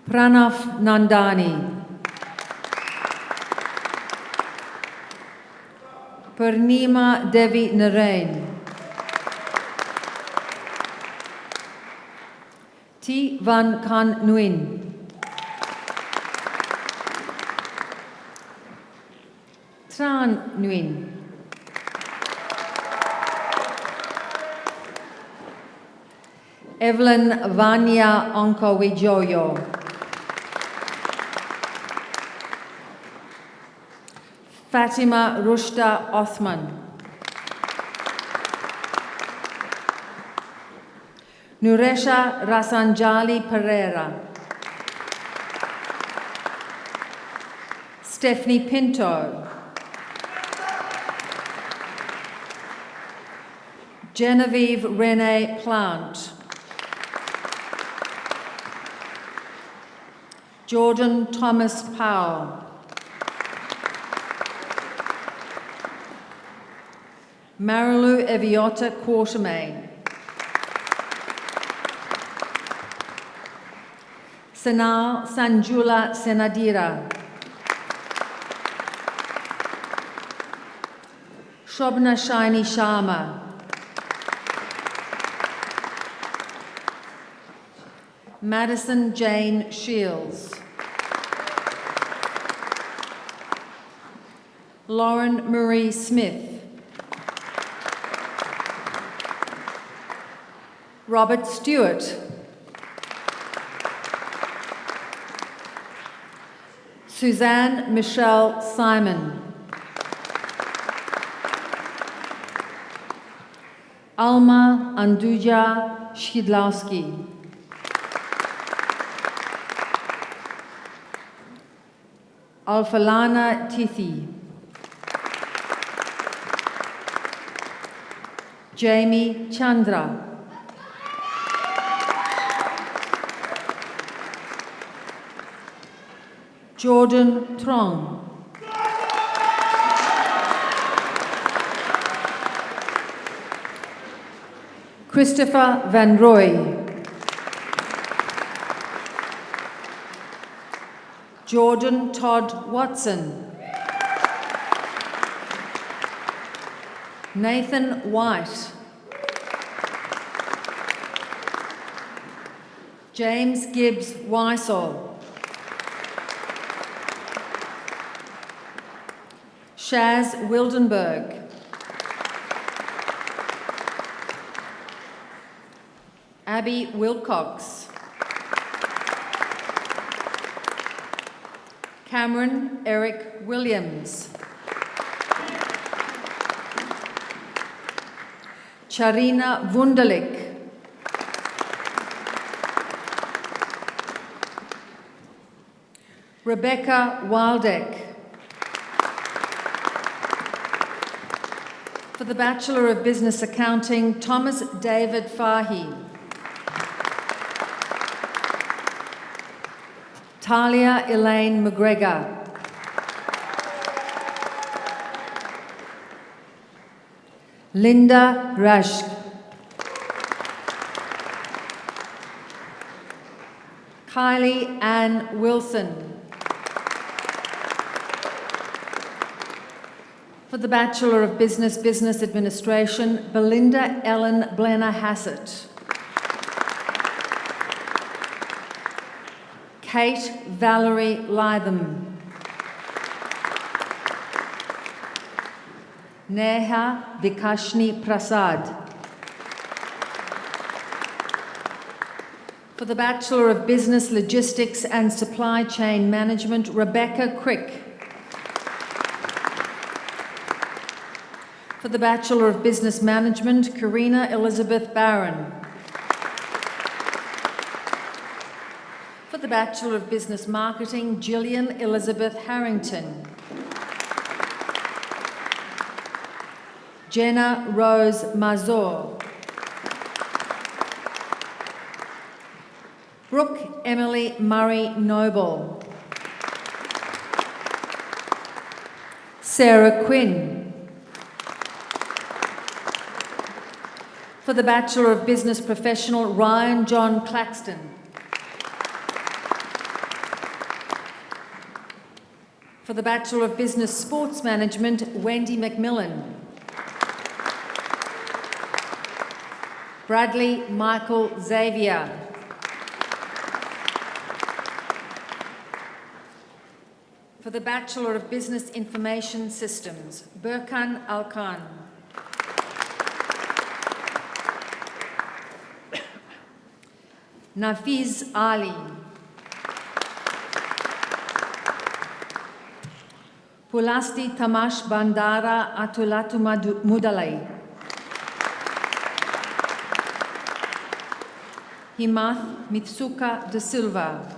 Pranav Nandani. Purnima Devi Narain. Thi Van Kan Nguyen. Tran Nguyen. Evelyn Vanya Onkowijoyo. Fatima Rushda Othman. Nuresha Rasanjali Pereira. Stephanie Pinto. Genevieve Renee Plant. Jordan Thomas Powell. Marilu Eviota Quartermain. Sanal Sanjula Senadira. Shobna Shaini Sharma. Madison Jane Shields. Lauren Marie Smith. Robert Stewart. Suzanne Michelle Simon. Alma Anduja Shidlowski. Alfalana Tithi. Jamie Chandra. Jordan Trong. Christopher Van Roy. Jordan Todd Watson. Nathan White. James Gibbs Weissel. Shaz Wildenberg. Abby Wilcox. Cameron Eric Williams. Charina Wunderlich. Rebecca Waldeck. For the Bachelor of Business Accounting, Thomas David Fahy. Talia Elaine McGregor. Linda Rashk. Kylie Ann Wilson. For the Bachelor of Business, Business Administration, Belinda Ellen Blenner Hassett. Kate Valerie Lytham. Neha Vikashni Prasad. For the Bachelor of Business, Logistics and Supply Chain Management, Rebecca Crick. For the Bachelor of Business Management, Karina Elizabeth Barron. For the Bachelor of Business Marketing, Gillian Elizabeth Harrington. Jenna Rose Mazur. Brooke Emily Murray Noble. Sarah Quinn. For the Bachelor of Business Professional, Ryan John Claxton. For the Bachelor of Business Sports Management, Wendy McMillan. Bradley Michael Xavier. For the Bachelor of Business Information Systems, Burkan Alkan. Nafiz Ali. Pulasti Tamash Bandara Atulatu Mudalai. Himath Mitsuka de Silva.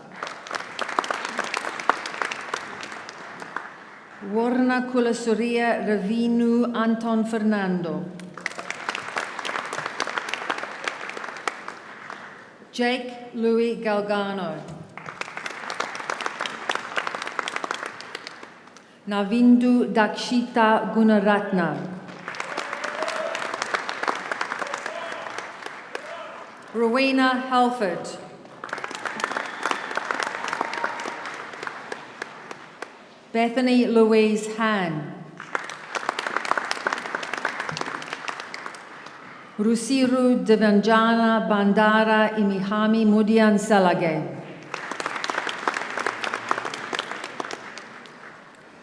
Warna Kulasuria Ravinu Anton Fernando. Jake Louis Galgano. Navindu Dakshita Gunaratna. Rowena Halford. Bethany Louise Han. Rusiru Devanjana Bandara Imihami Mudian Salage.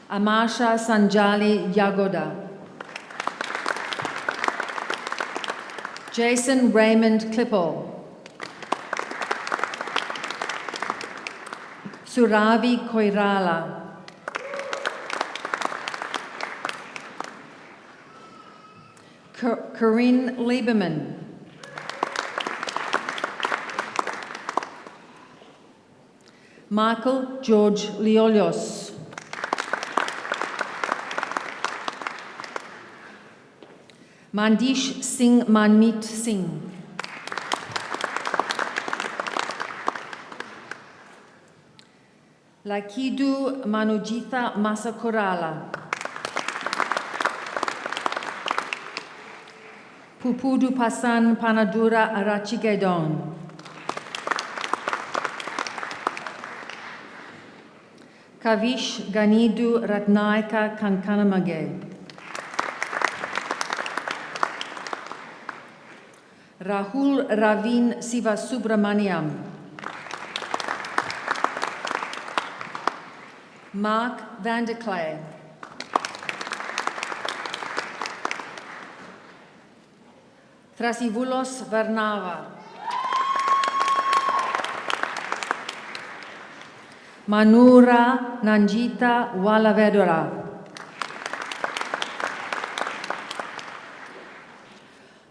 Amasha Sanjali Yagoda. Jason Raymond Klippel. Suravi Koirala. Corinne Lieberman. Michael George Liolios. Mandish Singh Manmeet Singh. Lakidu Manujitha Masakurala. Pupudu Pasan Panadura Arachigedon. Kavish Ganidu Ratnaika Kankanamage. Rahul Ravin Sivasubramaniam. Mark Vanderclay. Thrasivulos Varnava. Manura Nanjita Walavedora.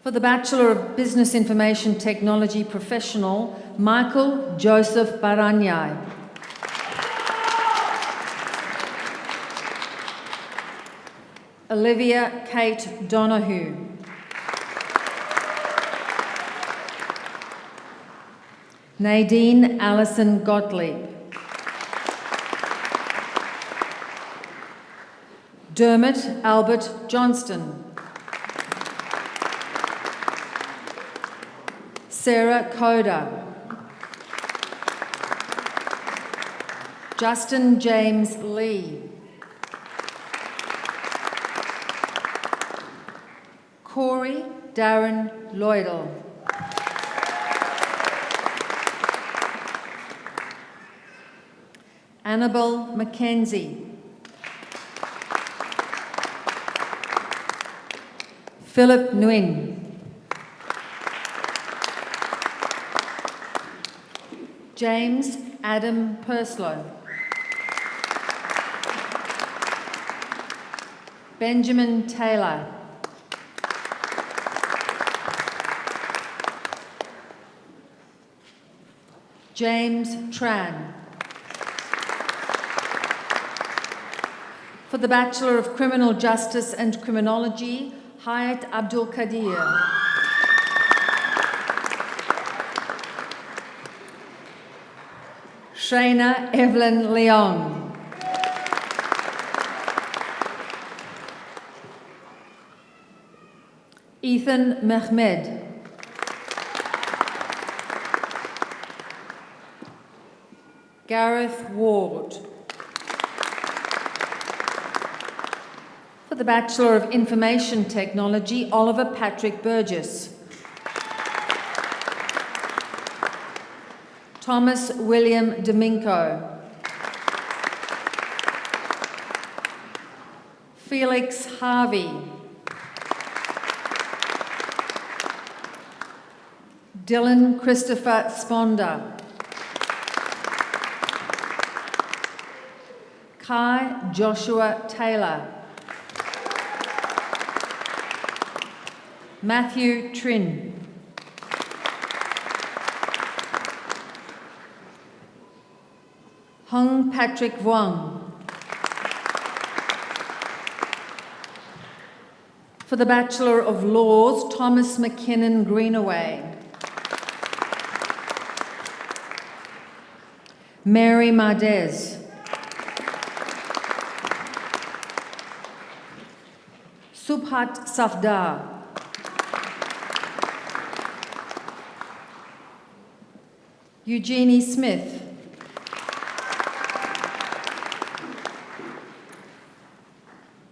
For the Bachelor of Business Information Technology Professional, Michael Joseph Baranyai. Olivia Kate Donahue. Nadine Alison Gottlieb. Dermot Albert Johnston. Sarah Coda. Justin James Lee. Corey Darren Lloydell. Annabelle Mackenzie. Philip Nguyen. James Adam Perslow. Benjamin Taylor. James Tran. For the Bachelor of Criminal Justice and Criminology, Hayat Abdul Qadir. Shayna Evelyn Leong. Ethan Mehmed. Gareth Ward. For the Bachelor of Information Technology, Oliver Patrick Burgess. Thomas William Domingo. Felix Harvey. Dylan Christopher Sponda. Kai Joshua Taylor. Matthew Trin. Hung Patrick Vuong. For the Bachelor of Laws, Thomas McKinnon Greenaway. Mary Mardez. Subhat Safdar. Eugenie Smith.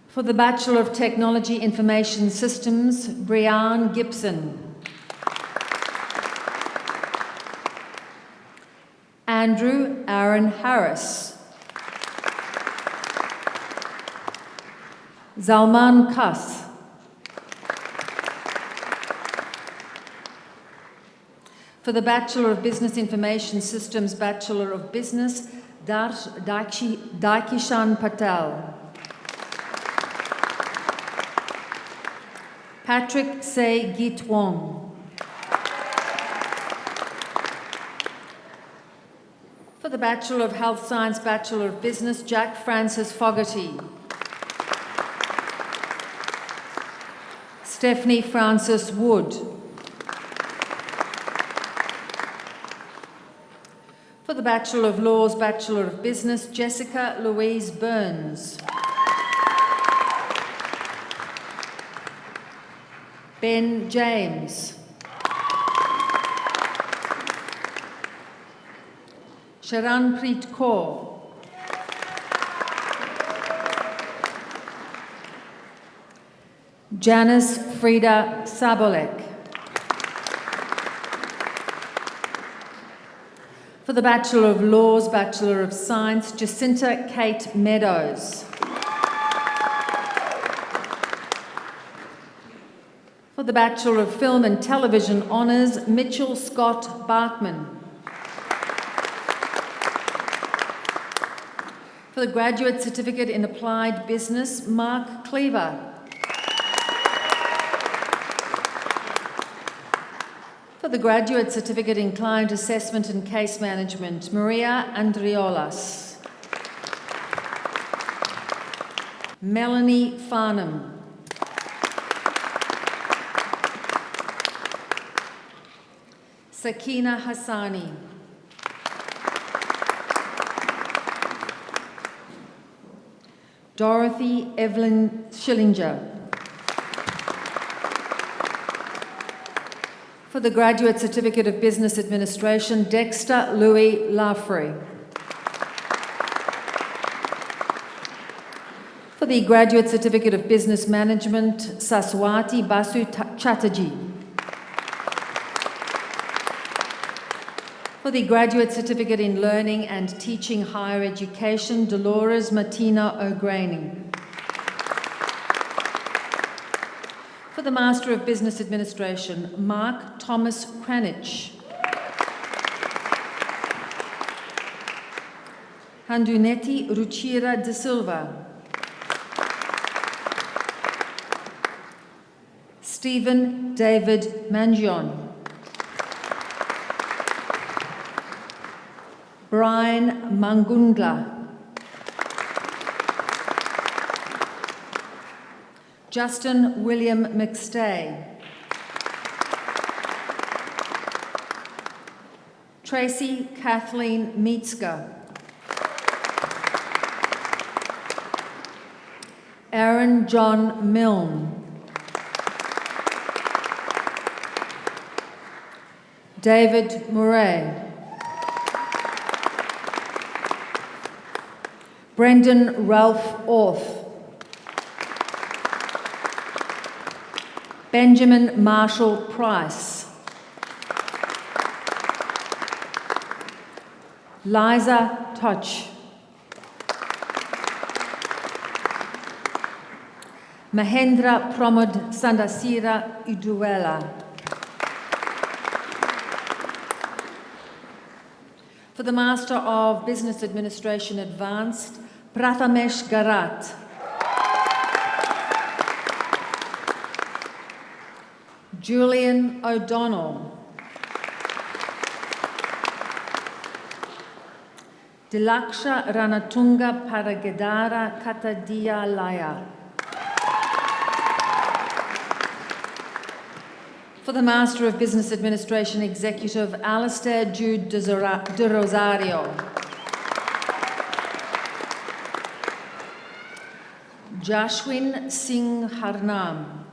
For the Bachelor of Technology Information Systems, Brianne Gibson. Andrew Aaron Harris. Zalman Kass. For the Bachelor of Business Information Systems, Bachelor of Business, Daikishan Patel. Patrick Se Git Wong. For the Bachelor of Health Science, Bachelor of Business, Jack Francis Fogarty. Stephanie Francis Wood. For the Bachelor of Laws, Bachelor of Business, Jessica Louise Burns. Ben James. Sharanpreet Kaur. Janice Frida Sabolek. For the Bachelor of Laws, Bachelor of Science, Jacinta Kate Meadows. For the Bachelor of Film and Television Honours, Mitchell Scott Barkman. For the Graduate Certificate in Applied Business, Mark Cleaver. For the Graduate Certificate in Client Assessment and Case Management, Maria Andriolas. Melanie Farnham. Sakina Hassani. Dorothy Evelyn Schillinger. For the Graduate Certificate of Business Administration, Dexter Louis Lafrey. For the Graduate Certificate of Business Management, Saswati Basu Chatterjee. For the Graduate Certificate in Learning and Teaching Higher Education, Dolores Martina O'Graney. For the Master of Business Administration, Mark Thomas Cranich. Handuneti Ruchira de Silva. Stephen David Mangion. Brian Mangundla. Justin William McStay. Tracy Kathleen Meetzger. Aaron John Milne. David Murray. Brendan Ralph Orth. Benjamin Marshall Price. Liza Touch. Mahendra Pramod Sandasira Uduela. For the Master of Business Administration Advanced, Prathamesh Garat. Julian O'Donnell. Dilaksha Ranatunga Paragedara Katadia Laya. For the Master of Business Administration Executive, Alistair Jude de Rosario. Jashwin Singh Harnam.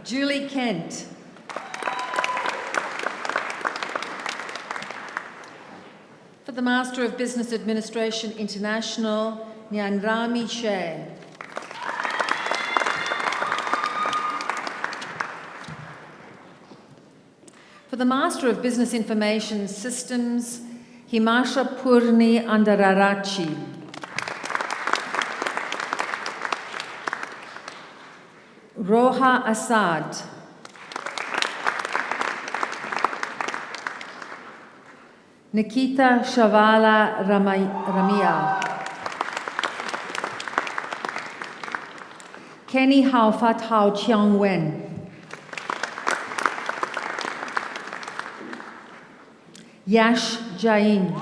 Julie Kent. For the Master of Business Administration International, Nyanrami Shea. For the Master of Business Information Systems, Himasha Purni Andararachi. Roha Assad. Nikita Shavala Ramia. Kenny Hao Fat Hao Chiang Wen. Yash Jain.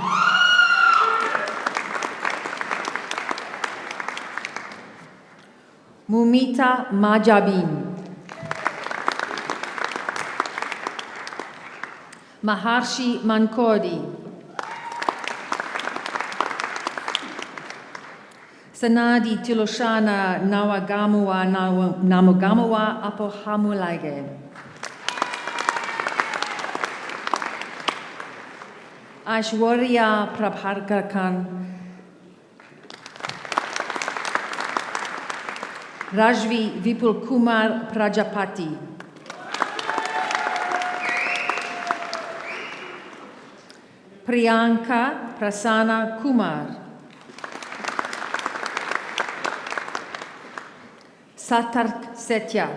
Mumita Majabin. Maharshi Mankodi. Sanadi Tiloshana Nawagamuwa Namugamuwa Apohamulage. Aishwarya Prabharkar. Rajvi Vipul Kumar Prajapati. Priyanka Prasanna Kumar. Satark Setya.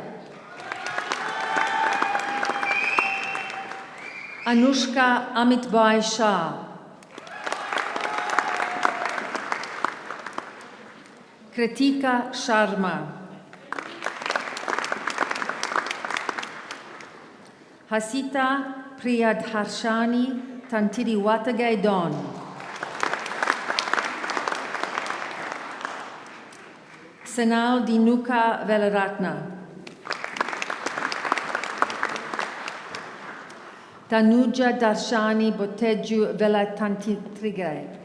Anushka Amitbai Shah. Kritika Sharma. Hasita Priyadharshani Tantiriwatage Don. Senal Dinuka Velaratna. Tanuja Darshani Boteju Velatantitrige.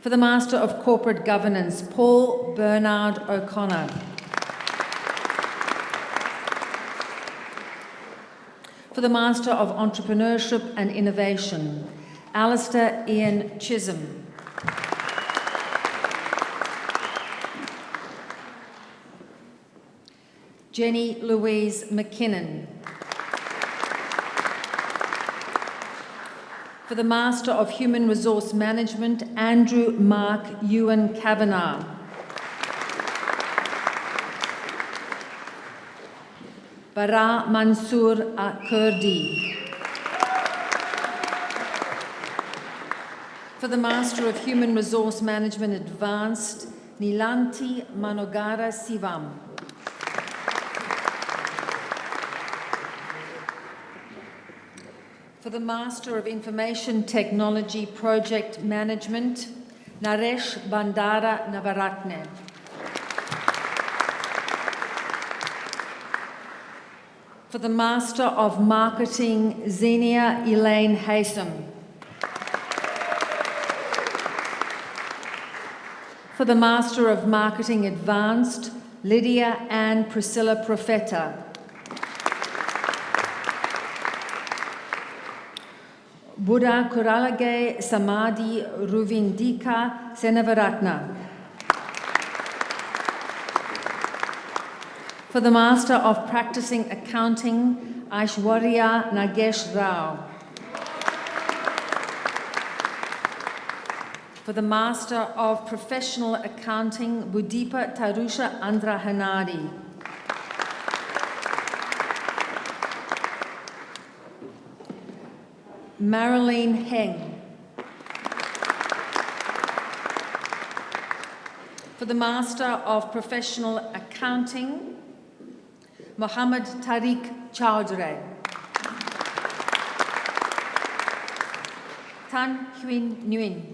For the Master of Corporate Governance, Paul Bernard O'Connor. For the Master of Entrepreneurship and Innovation, Alistair Ian Chisholm. Jenny Louise McKinnon. For the Master of Human Resource Management, Andrew Mark Ewan Kavanagh. Bara Mansoor Kurdi. For the Master of Human Resource Management Advanced, Nilanti Manogara Sivam. For the Master of Information Technology Project Management, Naresh Bandara Navaratne. For the Master of Marketing, Xenia Elaine Haysom. For the Master of Marketing Advanced, Lydia Ann Priscilla Profeta. Buddha Kuralage Samadhi Ruvindika Senavaratna. For the Master of Practicing Accounting, Aishwarya Nagesh Rao. For the Master of Professional Accounting, Budipa Tarusha Andra Hanadi. Marilyn Heng. For the Master of Professional Accounting, Mohammed Tariq Chowdhury. Tan Huyen Nguyen.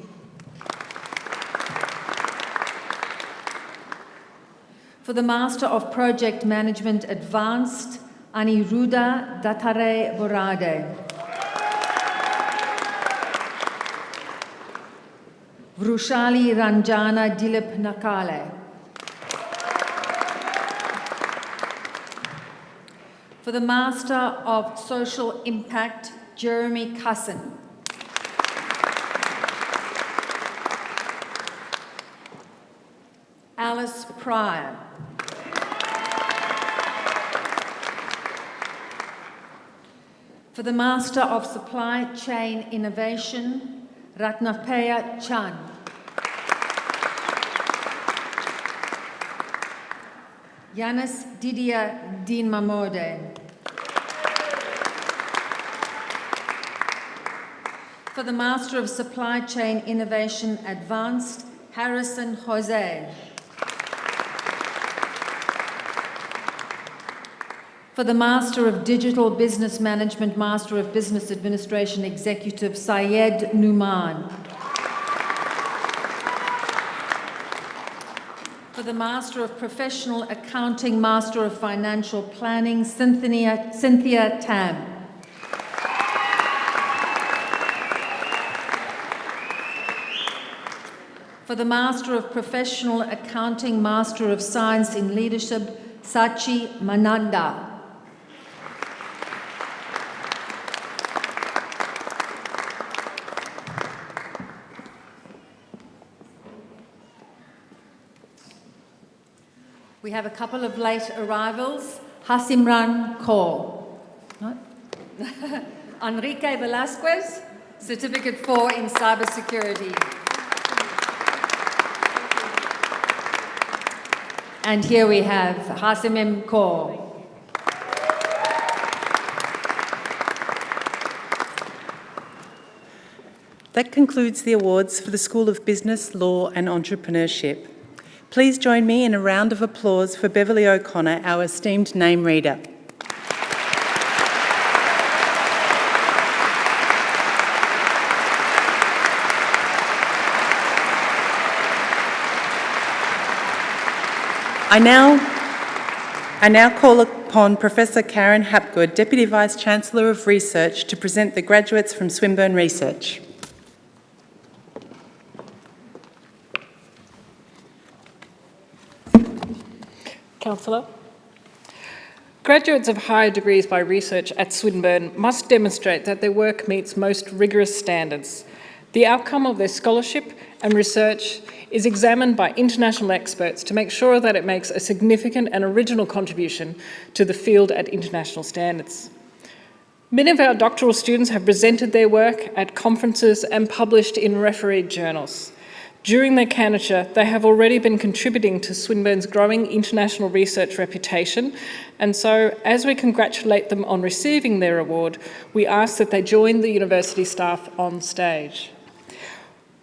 For the Master of Project Management Advanced, Aniruddha Dattare Borade. Vrushali Ranjana Dilip Nakale. For the Master of Social Impact, Jeremy Cusson. Alice Pryor. For the Master of Supply Chain Innovation, Ratnapeya Chan. Yanis Didier Din Mamode. For the Master of Supply Chain Innovation Advanced, Harrison Jose. For the Master of Digital Business Management, Master of Business Administration Executive, Syed Numan. For the Master of Professional Accounting, Master of Financial Planning, Cynthia Tam. For the Master of Professional Accounting, Master of Science in Leadership, Sachi Mananda. We have a couple of late arrivals. Hasimran Kaur. No? Enrique Velasquez, Certificate 4 in Cybersecurity. And here we have Hasimim Kaur. That concludes the awards for the School of Business, Law and Entrepreneurship. Please join me in a round of applause for Beverly O'Connor, our esteemed name reader. I now call upon Professor Karen Hapgood, Deputy Vice-Chancellor of Research, to present the graduates from Swinburne Research. Councillor. Graduates of higher degrees by research at Swinburne must demonstrate that their work meets most rigorous standards. The outcome of their scholarship and research is examined by international experts to make sure that it makes a significant and original contribution to the field at international standards. Many of our doctoral students have presented their work at conferences and published in refereed journals. During their candidature, they have already been contributing to Swinburne's growing international research reputation, and so as we congratulate them on receiving their award, we ask that they join the university staff on stage.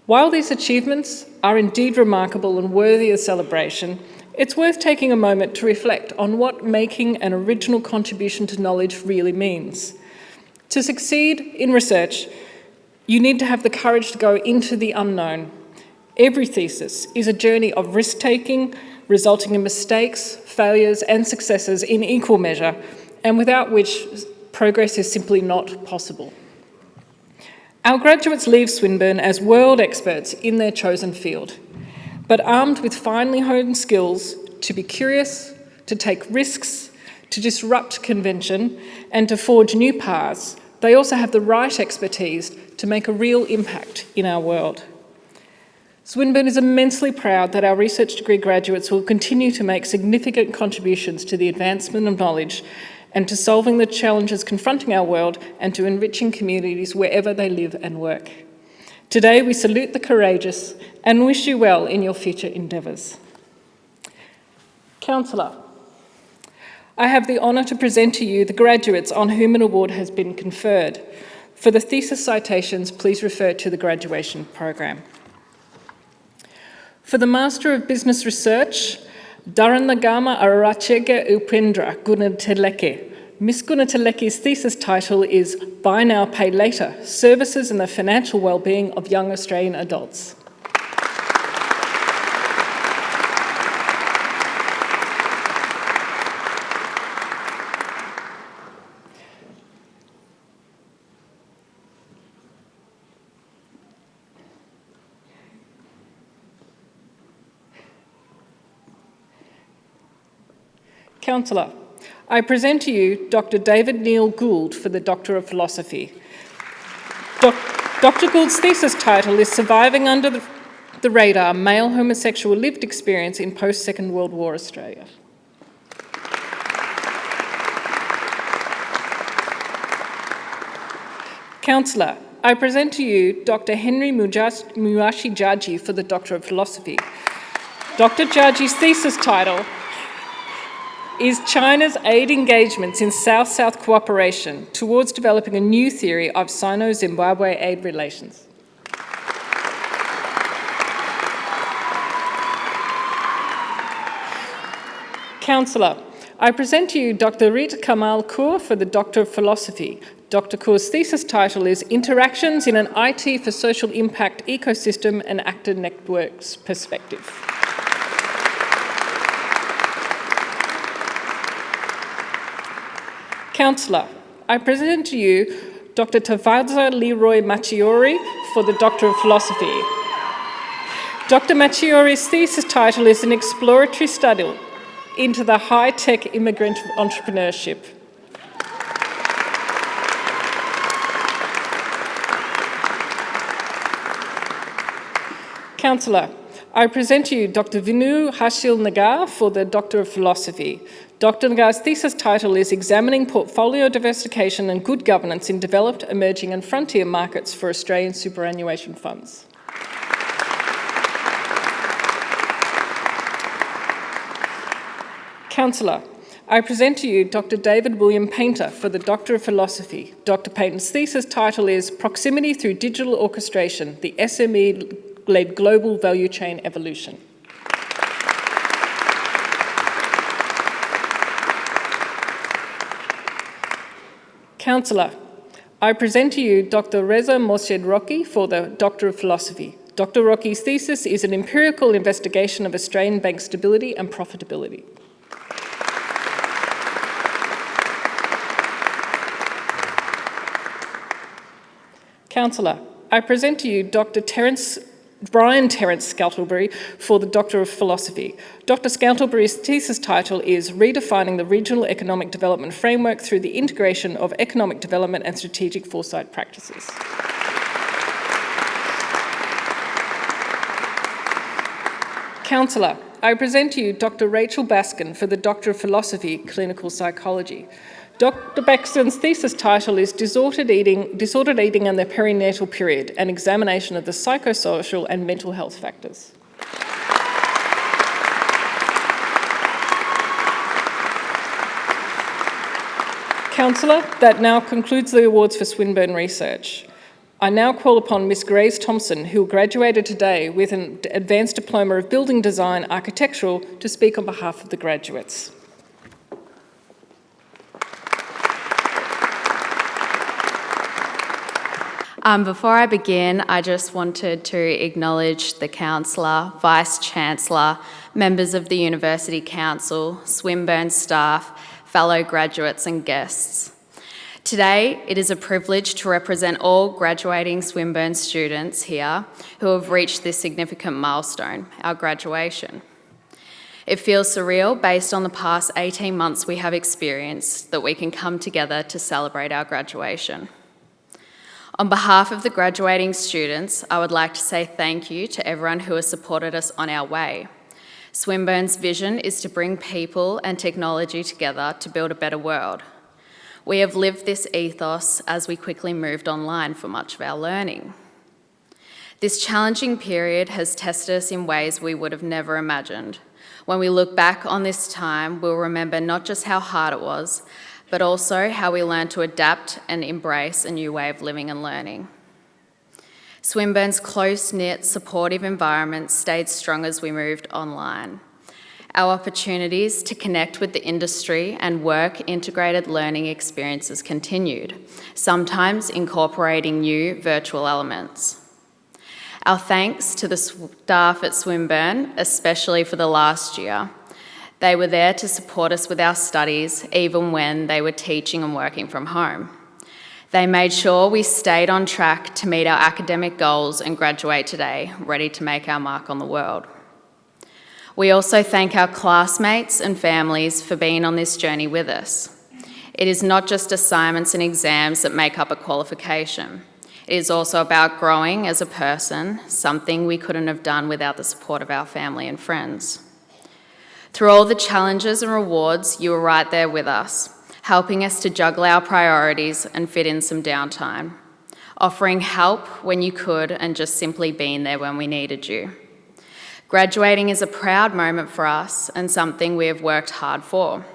While these achievements are indeed remarkable and worthy of celebration, it's worth taking a moment to reflect on what making an original contribution to knowledge really means. To succeed in research, you need to have the courage to go into the unknown. Every thesis is a journey of risk-taking, resulting in mistakes, failures and successes in equal measure, and without which progress is simply not possible. Our graduates leave Swinburne as world experts in their chosen field, but armed with finely honed skills to be curious, to take risks, to disrupt convention, and to forge new paths, they also have the right expertise to make a real impact in our world. Swinburne is immensely proud that our research degree graduates will continue to make significant contributions to the advancement of knowledge and to solving the challenges confronting our world and to enriching communities wherever they live and work. Today, we salute the courageous and wish you well in your future endeavours. Councillor, I have the honour to present to you the graduates on whom an award has been conferred. For the thesis citations, please refer to the graduation program. For the Master of Business Research, Dharanagama Arachega Upendra Gunateleke. Ms. Gunateleke's thesis title is Buy Now, Pay Later, Services in the Financial Wellbeing of Young Australian Adults. Councillor, I present to you Dr. David Neil Gould for the Doctor of Philosophy. Dr. Gould's thesis title is Surviving Under the Radar, Male Homosexual Lived Experience in Post-Second World War Australia. Councillor, I present to you Dr. Henry Muashi Jaji for the Doctor of Philosophy. Dr. Jaji's thesis title is China's aid engagements in South-South cooperation towards developing a new theory of Sino-Zimbabwe aid relations. Councillor, I present to you Dr. Rit Kamal Kaur for the Doctor of Philosophy. Dr. Kaur's thesis title is Interactions in an IT for Social Impact Ecosystem and Actor Networks Perspective. Councillor, I present to you Dr. Tavaza Leroy Machiori for the Doctor of Philosophy. Dr. Machiori's thesis title is an exploratory study into the high-tech immigrant entrepreneurship. Councillor, I present to you Dr. Vinu Hashil Nagar for the Doctor of Philosophy. Dr. Nagar's thesis title is Examining Portfolio Diversification and Good Governance in Developed, Emerging and Frontier Markets for Australian Superannuation Funds. Councillor, I present to you Dr. David William Painter for the Doctor of Philosophy. Dr. Painter's thesis title is Proximity Through Digital Orchestration, the SME-led Global Value Chain Evolution. Councillor, I present to you Dr. Reza Morshed Rocky for the Doctor of Philosophy. Dr. Rocky's thesis is an empirical investigation of Australian bank stability and profitability. Councillor, I present to you Dr. Brian Terence Scaltelbury for the Doctor of Philosophy. Dr. Scaltelbury's thesis title is Redefining the Regional Economic Development Framework through the Integration of Economic Development and Strategic Foresight Practices. Councillor, I present to you Dr. Rachel Baskin for the Doctor of Philosophy, Clinical Psychology. Dr. Baxton's thesis title is Disordered Eating and the Perinatal Period, an examination of the psychosocial and mental health factors. Councillor, that now concludes the awards for Swinburne Research. I now call upon Ms. Grace Thompson, who graduated today with an Advanced Diploma of Building Design Architectural, to speak on behalf of the graduates. Before I begin, I just wanted to acknowledge the Councillor, Vice-Chancellor, members of the University Council, Swinburne staff, fellow graduates and guests. Today, it is a privilege to represent all graduating Swinburne students here who have reached this significant milestone, our graduation. It feels surreal based on the past 18 months we have experienced that we can come together to celebrate our graduation. On behalf of the graduating students, I would like to say thank you to everyone who has supported us on our way. Swinburne's vision is to bring people and technology together to build a better world. We have lived this ethos as we quickly moved online for much of our learning. This challenging period has tested us in ways we would have never imagined. When we look back on this time, we'll remember not just how hard it was, but also how we learned to adapt and embrace a new way of living and learning. Swinburne's close-knit, supportive environment stayed strong as we moved online. Our opportunities to connect with the industry and work integrated learning experiences continued, sometimes incorporating new virtual elements. Our thanks to the staff at Swinburne, especially for the last year. They were there to support us with our studies, even when they were teaching and working from home. They made sure we stayed on track to meet our academic goals and graduate today, ready to make our mark on the world. We also thank our classmates and families for being on this journey with us. It is not just assignments and exams that make up a qualification. It is also about growing as a person, something we couldn't have done without the support of our family and friends. Through all the challenges and rewards, you were right there with us, helping us to juggle our priorities and fit in some downtime, offering help when you could and just simply being there when we needed you. Graduating is a proud moment for us and something we have worked hard for.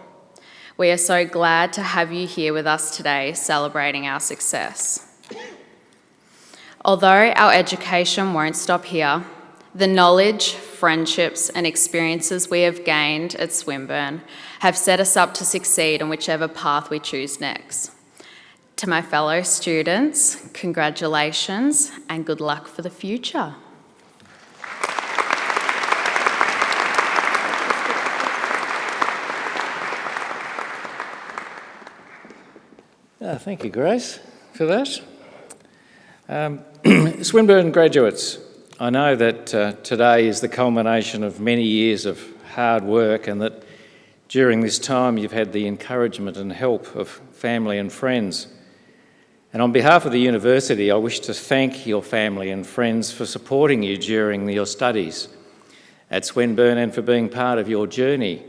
We are so glad to have you here with us today, celebrating our success. Although our education won't stop here, the knowledge, friendships and experiences we have gained at Swinburne have set us up to succeed in whichever path we choose next. To my fellow students, congratulations and good luck for the future. Thank you, Grace, for that. Swinburne graduates, I know that today is the culmination of many years of hard work and that during this time you've had the encouragement and help of family and friends. And on behalf of the university, I wish to thank your family and friends for supporting you during your studies at Swinburne and for being part of your journey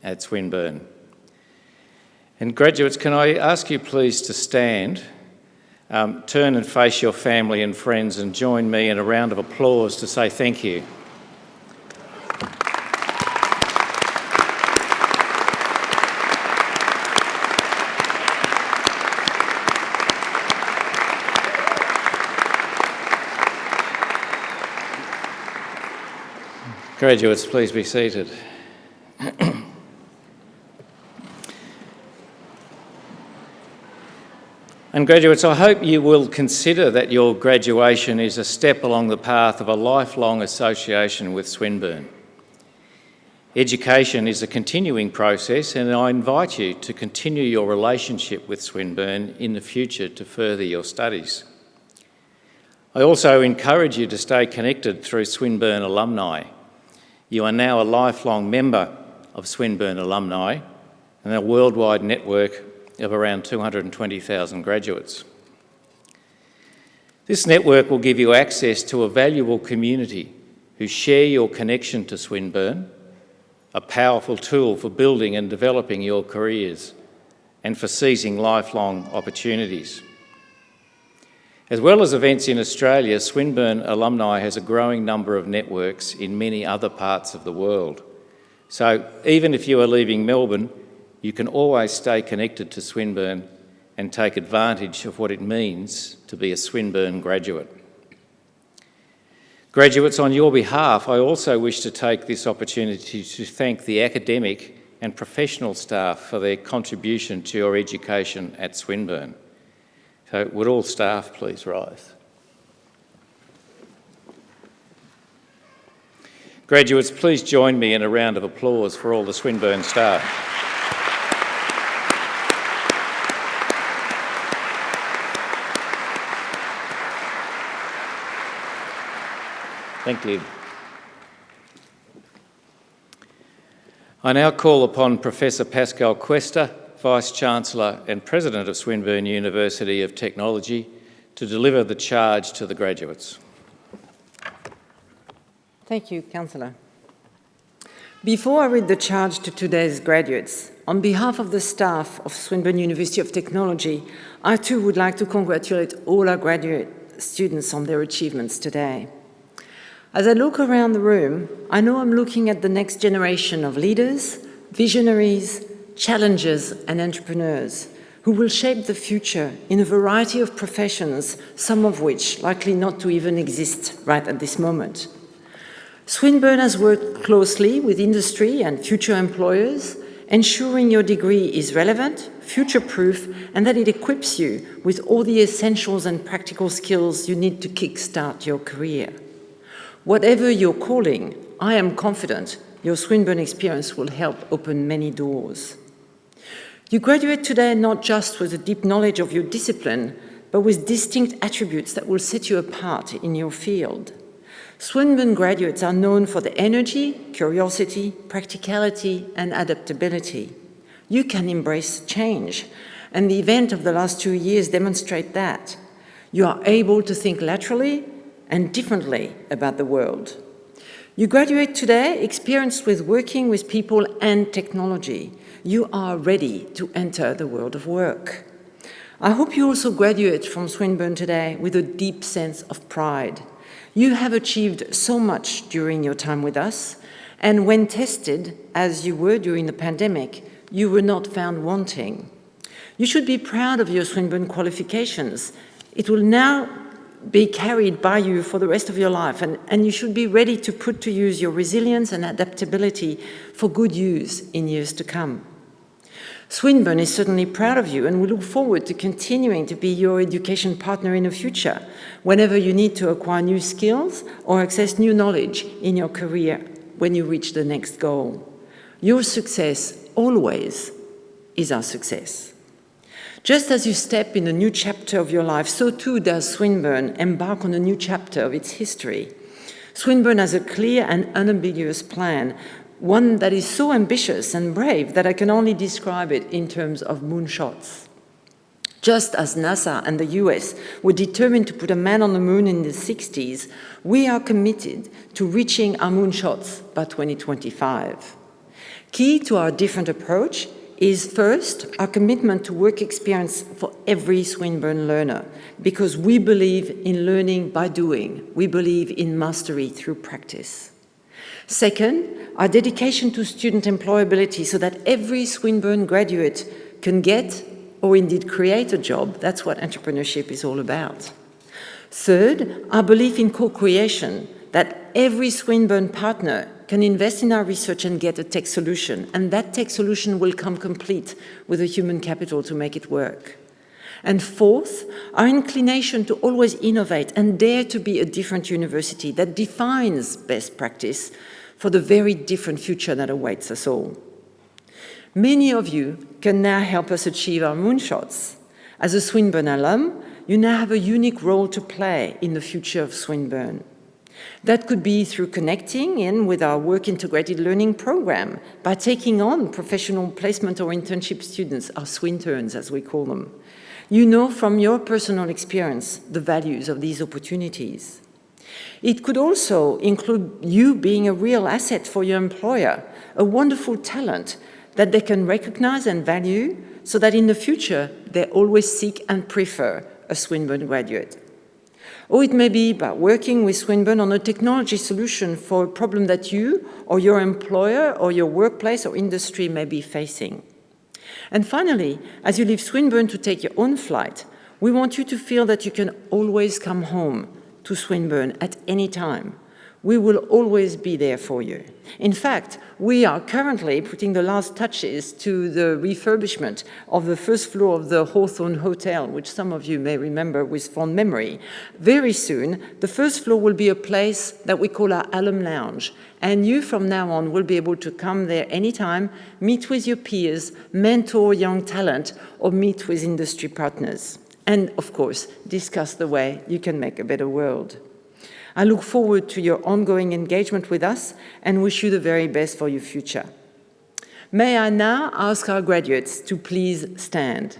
at Swinburne. And graduates, can I ask you please to stand, turn and face your family and friends and join me in a round of applause to say thank you. Graduates, please be seated. And graduates, I hope you will consider that your graduation is a step along the path of a lifelong association with Swinburne. Education is a continuing process and I invite you to continue your relationship with Swinburne in the future to further your studies. I also encourage you to stay connected through Swinburne alumni. You are now a lifelong member of Swinburne alumni and a worldwide network of around 220,000 graduates. This network will give you access to a valuable community who share your connection to Swinburne, a powerful tool for building and developing your careers and for seizing lifelong opportunities. As well as events in Australia, Swinburne alumni has a growing number of networks in many other parts of the world. So even if you are leaving Melbourne, you can always stay connected to Swinburne and take advantage of what it means to be a Swinburne graduate. Graduates, on your behalf, I also wish to take this opportunity to thank the academic and professional staff for their contribution to your education at Swinburne. So would all staff please rise? Graduates, please join me in a round of applause for all the Swinburne staff. Thank you. I now call upon Professor Pascal Cuesta, Vice-Chancellor and President of Swinburne University of Technology, to deliver the charge to the graduates. Thank you, Councillor. Before I read the charge to today's graduates, On behalf of the staff of Swinburne University of Technology, I too would like to congratulate all our graduate students on their achievements today. As I look around the room, I know I'm looking at the next generation of leaders, visionaries, challengers, and entrepreneurs who will shape the future in a variety of professions, some of which likely not to even exist right at this moment. Swinburne has worked closely with industry and future employers, ensuring your degree is relevant, future-proof, and that it equips you with all the essentials and practical skills you need to kickstart your career. Whatever your calling, I am confident your Swinburne experience will help open many doors. You graduate today not just with a deep knowledge of your discipline, but with distinct attributes that will set you apart in your field. Swinburne graduates are known for their energy, curiosity, practicality, and adaptability. You can embrace change, and the events of the last 2 years demonstrate that. You are able to think laterally and differently about the world. You graduate today experienced with working with people and technology. You are ready to enter the world of work. I hope you also graduate from Swinburne today with a deep sense of pride. You have achieved so much during your time with us, and when tested, as you were during the pandemic, you were not found wanting. You should be proud of your Swinburne qualifications. It will now be carried by you for the rest of your life, and you should be ready to put to use your resilience and adaptability for good use in years to come. Swinburne is certainly proud of you, and we look forward to continuing to be your education partner in the future, whenever you need to acquire new skills or access new knowledge in your career when you reach the next goal. Your success always is our success. Just as you step in a new chapter of your life, so too does Swinburne embark on a new chapter of its history. Swinburne has a clear and unambiguous plan, one that is so ambitious and brave that I can only describe it in terms of moonshots. Just as NASA and the US were determined to put a man on the moon in the 60s, we are committed to reaching our moonshots by 2025. Key to our different approach is first our commitment to work experience for every Swinburne learner, because we believe in learning by doing. We believe in mastery through practice. Second, our dedication to student employability so that every Swinburne graduate can get or indeed create a job. That's what entrepreneurship is all about. Third, our belief in co-creation, that every Swinburne partner can invest in our research and get a tech solution, and that tech solution will come complete with a human capital to make it work. And fourth, our inclination to always innovate and dare to be a different university that defines best practice for the very different future that awaits us all. Many of you can now help us achieve our moonshots. As a Swinburne alum, you now have a unique role to play in the future of Swinburne. That could be through connecting in with our work-integrated learning program, by taking on professional placement or internship students, our Swinterns as we call them. You know from your personal experience the values of these opportunities. It could also include you being a real asset for your employer, a wonderful talent that they can recognize and value so that in the future they always seek and prefer a Swinburne graduate. Or it may be about working with Swinburne on a technology solution for a problem that you or your employer or your workplace or industry may be facing. And finally, as you leave Swinburne to take your own flight, we want you to feel that you can always come home to Swinburne at any time. We will always be there for you. In fact, we are currently putting the last touches to the refurbishment of the first floor of the Hawthorne Hotel, which some of you may remember with fond memory. Very soon, the first floor will be a place that we call our alum lounge, and you from now on will be able to come there anytime, meet with your peers, mentor young talent, or meet with industry partners. And of course, discuss the way you can make a better world. I look forward to your ongoing engagement with us and wish you the very best for your future. May I now ask our graduates to please stand.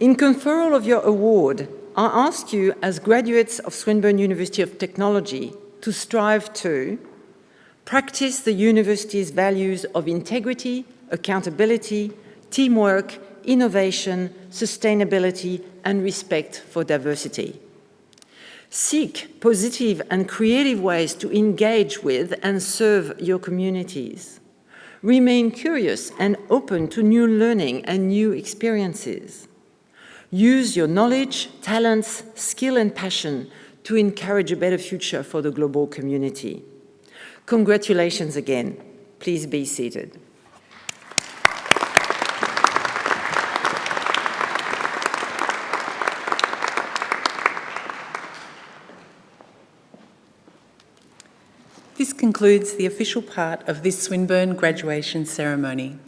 In conferral of your award, I ask you as graduates of Swinburne University of Technology to strive to Practice the university's values of integrity, accountability, teamwork, innovation, sustainability, and respect for diversity. Seek positive and creative ways to engage with and serve your communities. Remain curious and open to new learning and new experiences. Use your knowledge, talents, skill, and passion to encourage a better future for the global community. Congratulations again. Please be seated. This concludes the official part of this Swinburne graduation ceremony.